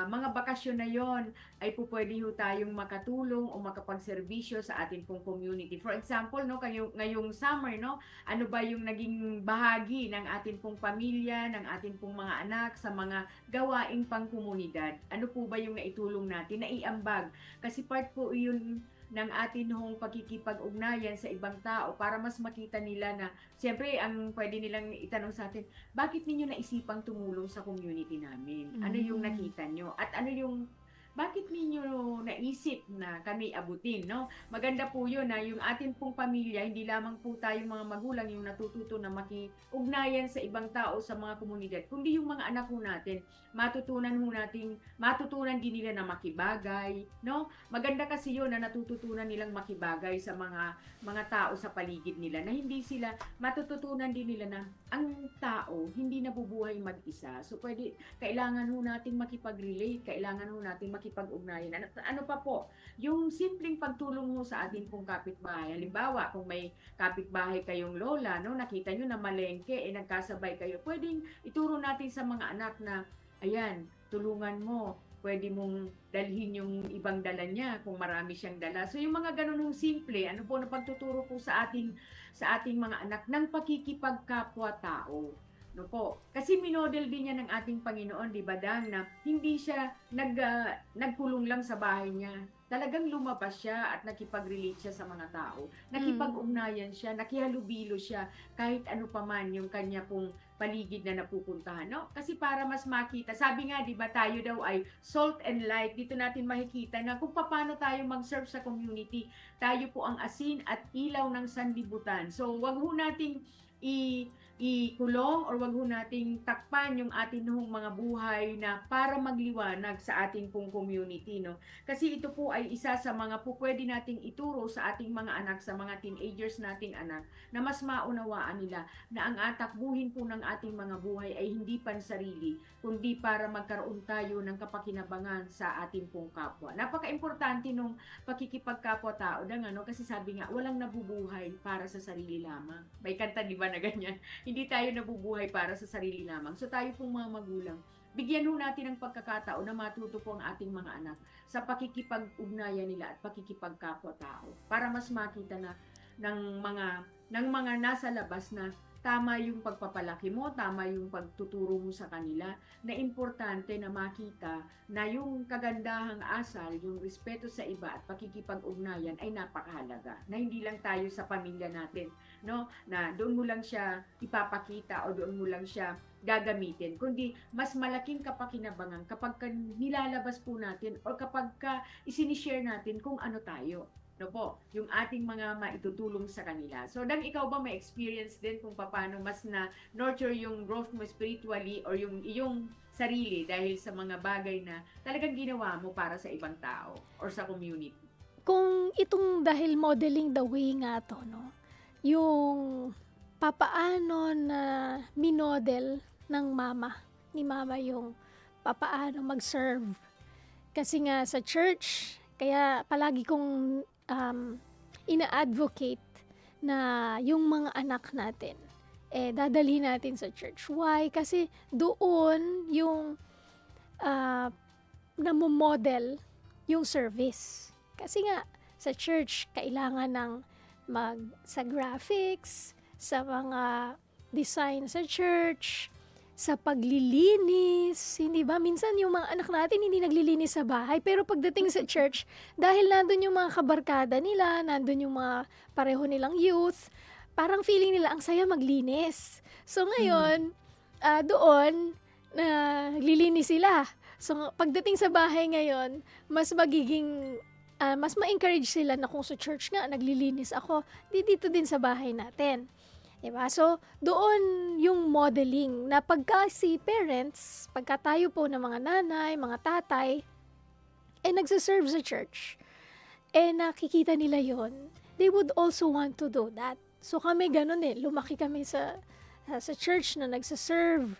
mga bakasyon na yon ay po pwede ho tayong makatulong o makapagserbisyo sa ating pong community. For example, ngayong summer, ano ba yung naging bahagi ng ating pong pamilya, ng ating pong mga anak sa mga gawaing pangkomunidad? Ano po ba yung naitulong natin, naiambag? Kasi part po yun ng atin hong pagkikipag-ugnayan sa ibang tao para mas makita nila na, siyempre, ang pwede nilang itanong sa atin, bakit ninyo naisipang tumulong sa community namin? Ano yung nakita nyo? At ano yung, bakit ninyo naisip na kami abutin, Maganda po yun na yung atin pong pamilya, hindi lamang po tayong mga magulang yung natututo na makiugnayan sa ibang tao sa mga komunidad, kundi yung mga anak ho natin, matutunan din nila na makibagay, Maganda kasi yun na natututunan nilang makibagay sa mga tao sa paligid nila, na hindi sila, matututunan din nila na ang tao hindi nabubuhay mag-isa. So kailangan ho natin makipag-relate, kailangan ho natin makipag-ugnayan. Ano pa po? Yung simpleng pagtulong ho sa atin pong kapitbahay. Halimbawa, kung may kapitbahay kayong lola, nakita nyo na malengke, nagkasabay kayo, pwedeng ituro natin sa mga anak na, ayan, tulungan mo, pwede mong dalhin yung ibang dala niya kung marami siyang dala. So yung mga ganun simple, na pagtuturo po sa ating mga anak ng pakikipagkapwa-tao. No po. Kasi minodel din niya ng ating Panginoon, di ba, Dang, na hindi siya nagkulong lang sa bahay niya. Talagang lumabas siya at nakipag-relate siya sa mga tao. Nakipag-ugnayan siya, nakihalubilo siya, kahit ano pa man yung kanya pong paligid na napupuntahan. No? Kasi para mas makita, sabi nga, di ba, tayo daw ay salt and light. Dito natin makikita na kung paano tayo mag-serve sa community. Tayo po ang asin at ilaw ng sanlibutan. So, wag ho nating ikulong or wag ho nating takpan yung ating mga buhay na para magliwanag sa ating pong community, no? Kasi ito po ay isa sa mga po pwede nating ituro sa ating mga anak, sa mga teenagers nating anak, na mas maunawaan nila na ang atakbuhin po ng ating mga buhay ay hindi pansarili, kundi para magkaroon tayo ng kapakinabangan sa ating pong kapwa. Napaka-importante nung pakikipagkapwa-tao, no? Kasi sabi nga, walang nabubuhay para sa sarili lamang. May kanta, di ba, na ganyan? Hindi tayo nabubuhay para sa sarili lamang. So tayo pong mga magulang, bigyan ho natin ng pagkakataon na matuto po ang ating mga anak sa pakikipag-ugnayan nila at pakikipagkapwa-tao para mas makita na ng mga nasa labas na tama yung pagpapalaki mo, tama yung pagtuturo mo sa kanila, na importante na makita na yung kagandahang asal, yung respeto sa iba at pakikipag-ugnayan ay napakahalaga. Na hindi lang tayo sa pamilya natin, no? Na doon mo lang siya ipapakita o doon mo lang siya gagamitin, kundi mas malaking kapakinabangan kapag nilalabas po natin o kapag isinishare natin kung ano tayo. No po, yung ating mga maitutulong sa kanila. So, Dang, ikaw ba may experience din kung paano mas na-nurture yung growth mo spiritually or yung iyong sarili dahil sa mga bagay na talagang ginawa mo para sa ibang tao or sa community? Kung itong dahil modeling the way nga to, no? Yung papaano na minodel ng ni mama yung papaano mag-serve. Kasi nga sa church, kaya palagi kong ina-advocate na yung mga anak natin, dadalhin natin sa church. Why? Kasi doon yung namomodel yung service. Kasi nga, sa church, kailangan ng sa graphics, sa mga design sa church, sa paglilinis, hindi ba? Minsan yung mga anak natin hindi naglilinis sa bahay, pero pagdating sa church, dahil nandun yung mga kabarkada nila, nandun yung mga pareho nilang youth, parang feeling nila ang saya maglinis. So ngayon, doon, naglilinis sila. So pagdating sa bahay ngayon, mas magiging, mas ma-encourage sila na kung sa church nga, naglilinis ako, dito din sa bahay natin. Diba? So, doon yung modeling na pagka si parents, pagka tayo po ng mga nanay, mga tatay, nagsaserve sa church, nakikita nila yon, they would also want to do that. So, kami ganun lumaki kami sa church na nagsaserve,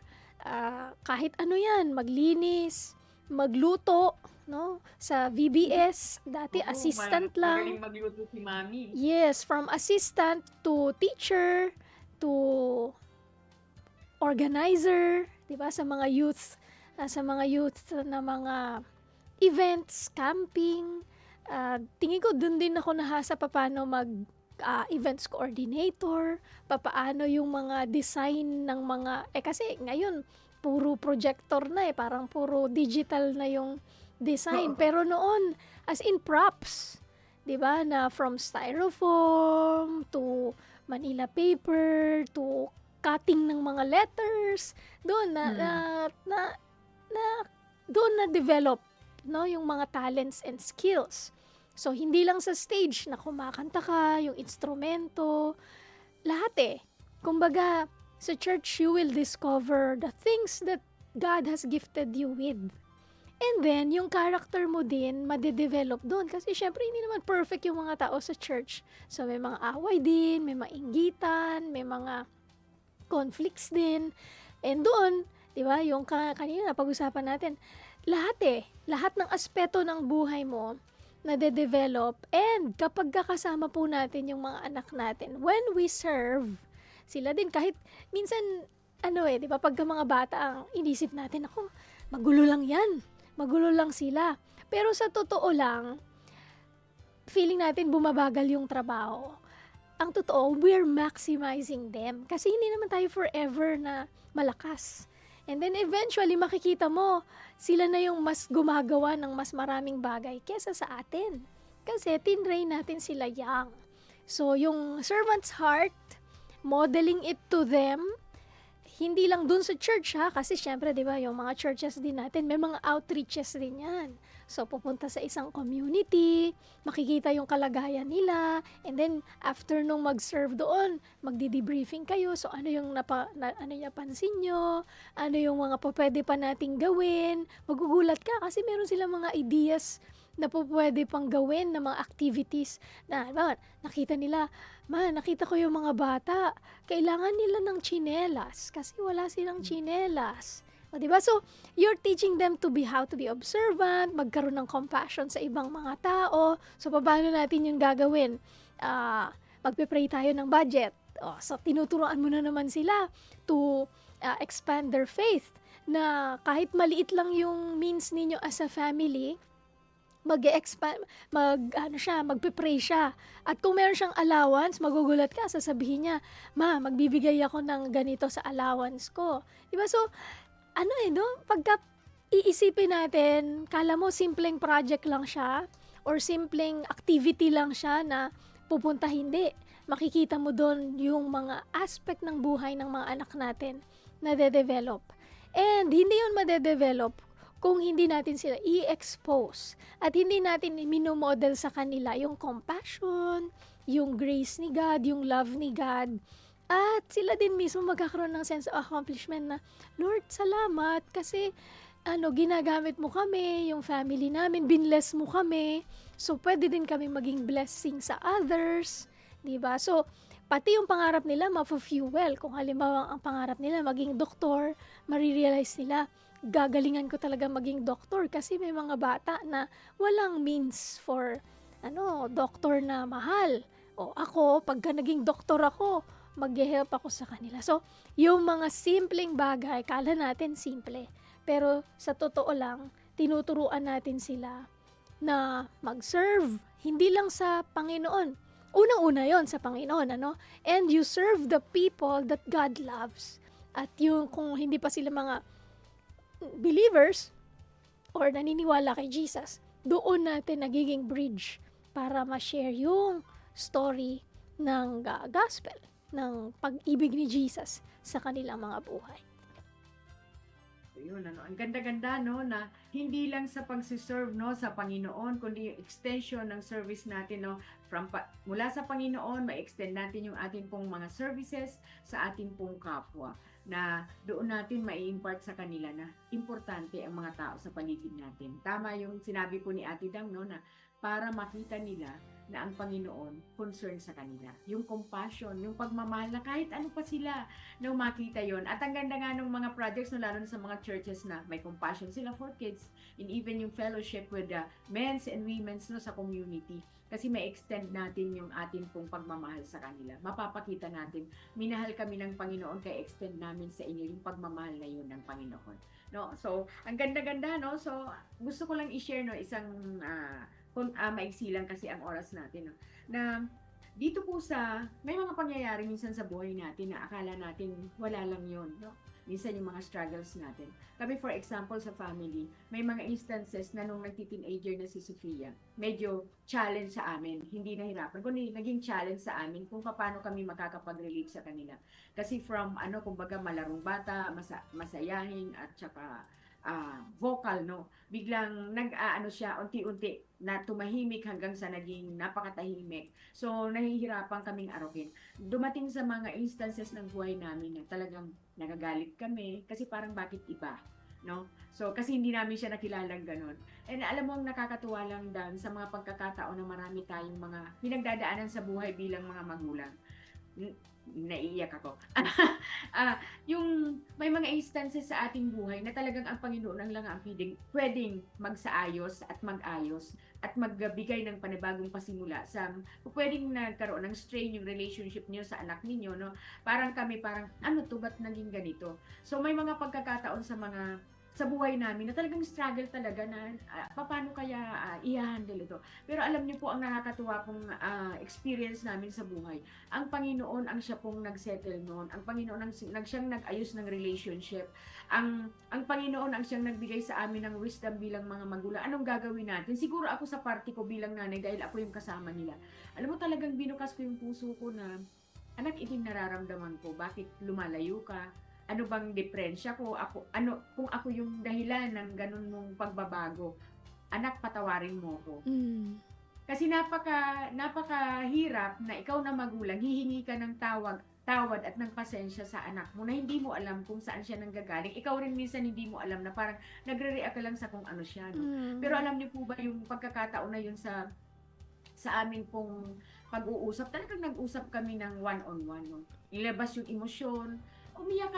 kahit ano yan, maglinis, magluto, no? Sa VBS, dati assistant lang. Magaling magluto si Mami. Yes, from assistant to teacher, to organizer, 'di ba, sa mga youth na mga events, camping. Tingin ko doon din ako nahasa paano mag events coordinator, papaano yung mga design ng mga kasi ngayon puro projector na parang puro digital na yung design. Pero noon, as in props, 'di ba, na from styrofoam to Manila paper to cutting ng mga letters, doon doon na develop, no, yung mga talents and skills. So hindi lang sa stage na kumakanta ka, yung instrumento, lahat Kumbaga, sa church you will discover the things that God has gifted you with. And then, yung character mo din, madedevelop doon. Kasi syempre, hindi naman perfect yung mga tao sa church. So, may mga away din, may mga inggitan, may mga conflicts din. And doon, di ba, yung kanina pag-usapan natin, lahat ng aspeto ng buhay mo, nade-develop. And kapag kakasama po natin yung mga anak natin, when we serve, sila din, kahit minsan, di ba, pagka mga bata, ang inisip natin, ako, magulo lang yan. Magulo lang sila. Pero sa totoo lang, feeling natin bumabagal yung trabaho. ang totoo, we're maximizing them. Kasi hindi naman tayo forever na malakas. And then eventually, makikita mo, sila na yung mas gumagawa ng mas maraming bagay kesa sa atin. Kasi tinrain natin sila young. So, yung servant's heart, modeling it to them, hindi lang dun sa church ha, kasi syempre, di ba, yung mga churches din natin, may mga outreaches din yan. So, pupunta sa isang community, makikita yung kalagayan nila, and then, after nung mag-serve doon, magdi-debriefing kayo, so ano yung ano yung napansin nyo, ano yung mga pwede pa nating gawin, magugulat ka kasi meron silang mga ideas na pwede pang gawin na mga activities na, nakita nila, nakita ko yung mga bata, kailangan nila ng tsinelas kasi wala silang tsinelas. O, diba? So, you're teaching them to be how to be observant, magkaroon ng compassion sa ibang mga tao. So, paano natin yung gagawin? Magpe-pray tayo ng budget. So, tinuturuan mo na naman sila to expand their faith na kahit maliit lang yung means ninyo as a family, magpe-pray siya. At kung meron siyang allowance, magugulat ka, sasabihin niya, magbibigay ako ng ganito sa allowance ko. Diba? So, pagka iisipin natin, kala mo simpleng project lang siya or simpleng activity lang siya na pupunta, hindi. Makikita mo doon yung mga aspect ng buhay ng mga anak natin na de-develop. And hindi yun madedevelop kung hindi natin sila i-expose at hindi natin minomodel sa kanila yung compassion, yung grace ni God, yung love ni God. At sila din mismo magkakaroon ng sense of accomplishment na, Lord, salamat kasi ginagamit mo kami, yung family namin, binless mo kami. So, pwede din kami maging blessing sa others. Diba? So, pati yung pangarap nila, ma-fuel. Kung halimbawa ang pangarap nila maging doktor, marirealize nila, gagalingan ko talaga maging doktor kasi may mga bata na walang means for doktor na mahal. O ako, pagka naging doktor ako, mag-help ako sa kanila. So, yung mga simpleng bagay, kala natin simple. Pero sa totoo lang, tinuturuan natin sila na mag-serve, hindi lang sa Panginoon. Unang-una yon sa Panginoon, And you serve the people that God loves. At yung kung hindi pa sila mga believers or naniniwala kay Jesus, doon natin nagiging bridge para ma-share yung story ng gospel, ng pag-ibig ni Jesus sa kanilang mga buhay. Ayun, ang ganda-ganda, na hindi lang sa pagsiserve, sa Panginoon, kundi yung extension ng service natin, mula sa Panginoon, ma-extend natin yung ating pong mga services sa ating pong kapwa, na doon natin mai-impart sa kanila na importante ang mga tao sa paligid natin. Tama yung sinabi po ni Ate Dang, na para makita nila na ang Panginoon concerned sa kanila. Yung compassion, yung pagmamahal na kahit ano pa sila na makita yon. At ang ganda nga ng mga projects, lalo na sa mga churches na may compassion sila for kids, and even yung fellowship with the men's and women's sa community. Kasi may extend natin yung ating pong pagmamahal sa kanila. Mapapakita natin, minahal kami ng Panginoon, kaya extend namin sa inyo yung pagmamahal na yun ng Panginoon. So, ang ganda-ganda, So, gusto ko lang i-share, isang maiksi lang kasi ang oras natin, na dito po may mga pangyayari minsan sa buhay natin na akala natin wala lang yun, minsan yung mga struggles natin. Kami, for example, sa family, may mga instances na nung nagti-teenager na si Sofia, medyo challenge sa amin, hindi nahirapan, kundi naging challenge sa amin kung paano kami makakapag-relate sa kanila. Kasi from, kumbaga malarong bata, masayahin, at saka vocal, biglang siya, unti-unti na tumahimik hanggang sa naging napakatahimik. So, nahihirapan kaming arukin. Dumating sa mga instances ng buhay namin na talagang nagagalit kami kasi parang bakit iba, So, kasi hindi namin siya nakilalang ganun. And alam mo, ang nakakatuwa lang Dan sa mga pagkakataon na marami tayong mga pinagdadaanan sa buhay bilang mga magulang. Naiiyak ako. Yung may mga instances sa ating buhay na talagang ang Panginoon lang ang pwedeng magsaayos at mag-ayos at magbigay ng panibagong pasimula sa pwedeng nagkaroon ng strain yung relationship niyo sa anak niyo, Parang kami, ba't naging ganito? So may mga pagkakataon sa mga sa buhay namin na talagang struggle talaga na paano kaya i-handle ito. Pero alam niyo po ang nakakatuwa pong experience namin sa buhay. Ang Panginoon ang siya pong nagsettle noon. Ang Panginoon ang siyang nag-ayos ng relationship. Ang Panginoon ang siyang nagbigay sa amin ng wisdom bilang mga magulang. Anong gagawin natin? Siguro ako sa party ko bilang nanay dahil ako yung kasama nila. Alam mo talagang binukas ko yung puso ko na anak, ito yung nararamdaman ko. Bakit lumalayo ka? Ano bang diferensya ko? Kung ako yung dahilan ng ganun mong pagbabago, anak, patawarin mo ko. Kasi napakahirap na ikaw na magulang, hihingi ka ng tawad at ng pasensya sa anak mo na hindi mo alam kung saan siya nanggagaling. Ikaw rin minsan hindi mo alam na parang nagre-react ka lang sa kung ano siya. No? Pero alam niyo po ba yung pagkakataon na yun sa amin pong pag-uusap, talagang nag-usap kami ng one-on-one. No? Ilabas yung emosyon, umiyak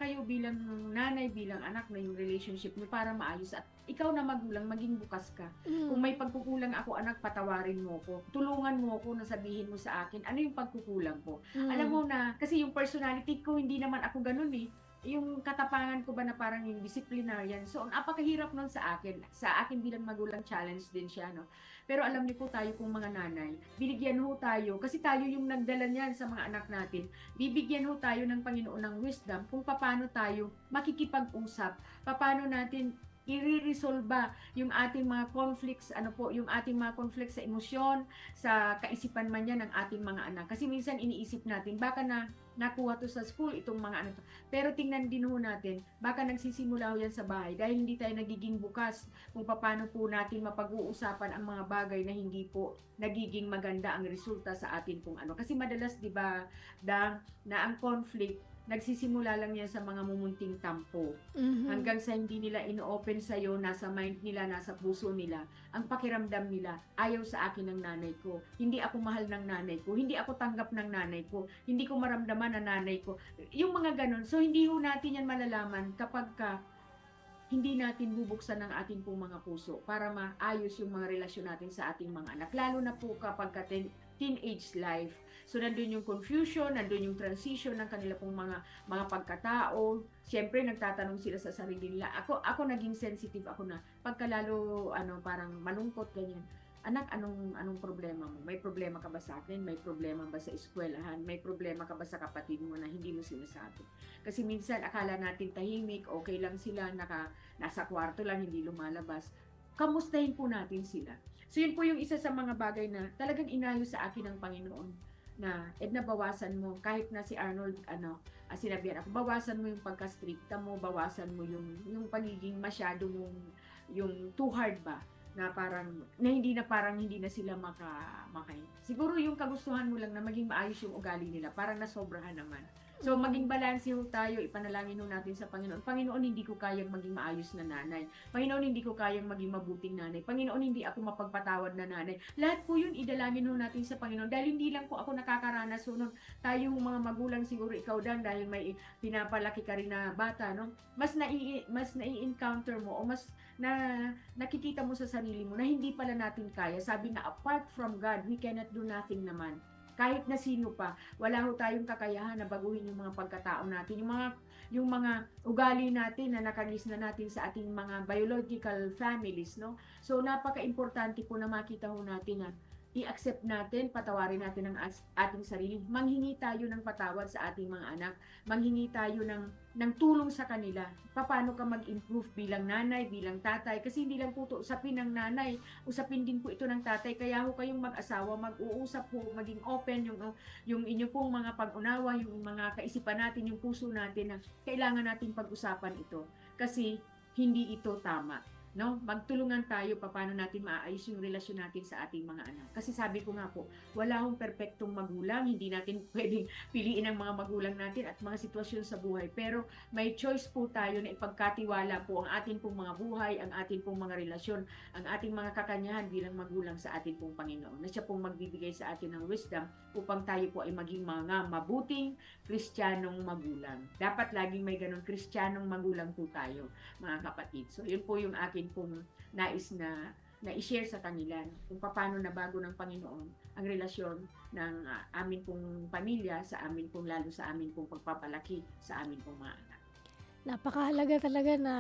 kayo bilang nanay, bilang anak na yung relationship niyo para maayos at ikaw na magulang, maging bukas ka. Kung may pagkukulang ako, anak, patawarin mo ko. Tulungan mo ko na sabihin mo sa akin, ano yung pagkukulang ko. Alam mo na, kasi yung personality ko, hindi naman ako ganun eh. Yung katapangan ko ba na parang yung disciplinarian. So, napakahirap nun sa akin. Sa akin bilang magulang, challenge din siya, no? Pero alam niyo po tayo kung mga nanay, binigyan ho tayo, kasi tayo yung nagdala niyan sa mga anak natin, bibigyan ho tayo ng Panginoon ng wisdom kung paano tayo makikipag-usap, paano natin i-resolve yung ating mga conflicts, yung ating mga conflicts sa emosyon, sa kaisipan man yan ng ating mga anak. Kasi minsan iniisip natin, baka nakuha to sa school, itong mga to. Pero tingnan din ho natin, baka nagsisimula ho yan sa bahay dahil hindi tayo nagiging bukas kung paano po natin mapag-uusapan ang mga bagay na hindi po nagiging maganda ang resulta sa atin kung ano. Kasi madalas, di ba, na ang conflict, nagsisimula lang yan sa mga mumunting tampo. Hanggang sa hindi nila ino-open sa'yo, nasa mind nila, nasa puso nila, ang pakiramdam nila, ayaw sa akin ng nanay ko. Hindi ako mahal ng nanay ko. Hindi ako tanggap ng nanay ko. Hindi ko maramdaman ng nanay ko. Yung mga ganun. So, hindi ho natin yan malalaman kapag hindi natin bubuksan ng ating pong mga puso para maayos yung mga relasyon natin sa ating mga anak. Lalo na po kapag teenage life. So, nandun yung confusion, nandun yung transition ng kanila pong mga pagkatao. Siyempre, nagtatanong sila sa sarili nila. Ako naging sensitive ako na pagkalalo, parang malungkot, ganyan. Anak, anong problema mo? May problema ka ba sa akin? May problema ba sa eskwelahan? May problema ka ba sa kapatid mo na hindi mo sinasabi? Kasi minsan, akala natin tahimik, okay lang sila, nasa kwarto lang, hindi lumalabas. Kamustahin po natin sila. So, yun po yung isa sa mga bagay na talagang inayos sa akin ng Panginoon na, Edna, bawasan mo. Kahit na si Arnold, sinabihan ako, bawasan mo yung pagka-stricta mo, bawasan mo yung pagiging masyado mong, yung too hard ba? Na hindi na sila makain. Siguro yung kagustuhan mo lang na maging maayos yung ugali nila, parang nasobrahan naman. So, maging balanse ho tayo, ipanalangin ho natin sa Panginoon. Panginoon, hindi ko kayang maging maayos na nanay. Panginoon, hindi ko kayang maging mabuting nanay. Panginoon, hindi ako mapagpatawad na nanay. Lahat po yun, idalangin ho natin sa Panginoon. Dahil hindi lang po ako nakakaranas. So, tayong mga magulang, siguro ikaw Dan, dahil may pinapalaki ka rin na bata, no? Mas nai-encounter mo o mas nakikita mo sa sarili mo na hindi pala natin kaya. Sabi nga, apart from God, we cannot do nothing naman. Kahit na sino pa, wala ho tayong kakayahan na baguhin yung mga pagkatao natin, yung mga ugali natin na nakagis na natin sa ating mga biological families, no? So, napaka-importante po na makita ho natin na i-accept natin, patawarin natin ang ating sarili. Manghingi tayo ng patawad sa ating mga anak. Manghingi tayo ng tulong sa kanila. Paano ka mag-improve bilang nanay, bilang tatay. Kasi hindi lang po ito usapin ng nanay, usapin din po ito ng tatay. Kaya ho kayong mag-asawa, mag-uusap po, maging open yung inyo pong mga pag-unawa, yung mga kaisipan natin, yung puso natin na kailangan nating pag-usapan ito. Kasi hindi ito tama. No? Magtulungan tayo paano natin maayos yung relasyon natin sa ating mga anak. Kasi sabi ko nga po, wala hong perpektong magulang, hindi natin pwedeng piliin ang mga magulang natin at mga sitwasyon sa buhay. Pero may choice po tayo na ipagkatiwala po ang ating pong mga buhay, ang ating pong mga relasyon, ang ating mga kakanyahan bilang magulang sa ating pong Panginoon. Na siya pong magbibigay sa atin ng wisdom upang tayo po ay maging mga mabuting Kristiyanong magulang. Dapat laging may ganun Kristiyanong magulang po tayo, mga kapatid. So, yun po yung akin pong nais na i-share sa kanila kung paano nabago ng Panginoon ang relasyon ng amin pong pamilya lalo sa amin pong pagpapalaki sa amin pong mga anak. Napakahalaga talaga na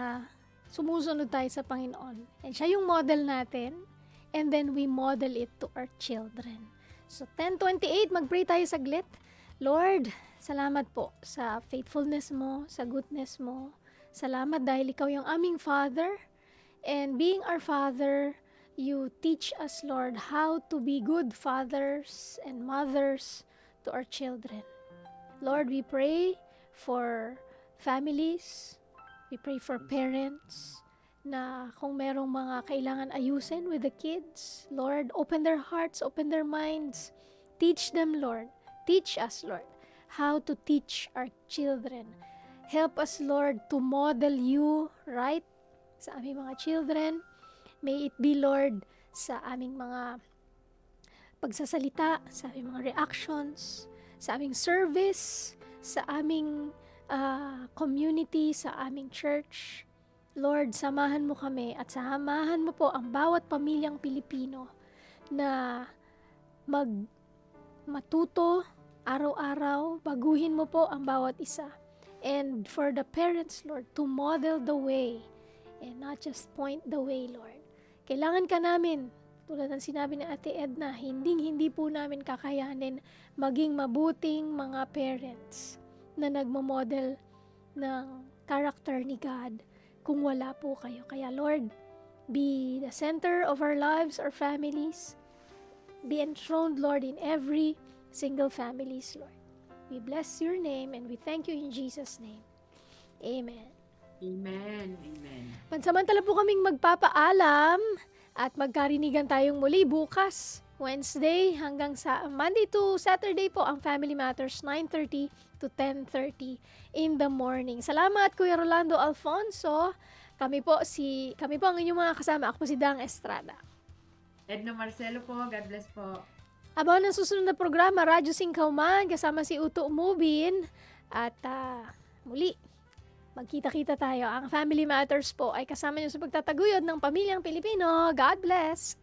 sumusunod tayo sa Panginoon. And siya yung model natin. And then we model it to our children. So 10:28, mag-pray tayo saglit. Lord, salamat po sa faithfulness mo, sa goodness mo. Salamat dahil ikaw yung aming Father. And being our Father, you teach us, Lord, how to be good fathers and mothers to our children. Lord, we pray for families. We pray for parents na kung merong mga kailangan ayusin with the kids, Lord, open their hearts, open their minds. Teach them, Lord. Teach us, Lord, how to teach our children. Help us, Lord, to model you right sa aming mga children. May it be, Lord, sa aming mga pagsasalita, sa aming mga reactions, sa aming service, sa aming community, sa aming church. Lord, samahan mo kami at samahan mo po ang bawat pamilyang Pilipino na matuto araw-araw, baguhin mo po ang bawat isa. And for the parents, Lord, to model the way and not just point the way, Lord. Kailangan ka namin, tulad ng sinabi ni Ate Edna, hindi po namin kakayanin maging mabuting mga parents na nagmo-model ng character ni God kung wala po kayo. Kaya Lord, be the center of our lives, our families. Be enthroned, Lord, in every single families, Lord. We bless your name and we thank you in Jesus' name. Amen. Amen. Amen. Pansamantala po kaming magpapaalam at magkarinigan tayong muli bukas, Wednesday hanggang sa Monday to Saturday po ang Family Matters 9:30 to 10:30 in the morning. Salamat Kuya Rolando Alfonso. Kami po ang inyong mga kasama. Ako po si Dang Estrada. Edno Marcelo po, God bless po. Abangan ang susunod na programa, Radyo Singkauman, kasama si Uto Mubin. At muli, magkita-kita tayo. Ang Family Matters po ay kasama niyo sa pagtataguyod ng pamilyang Pilipino. God bless!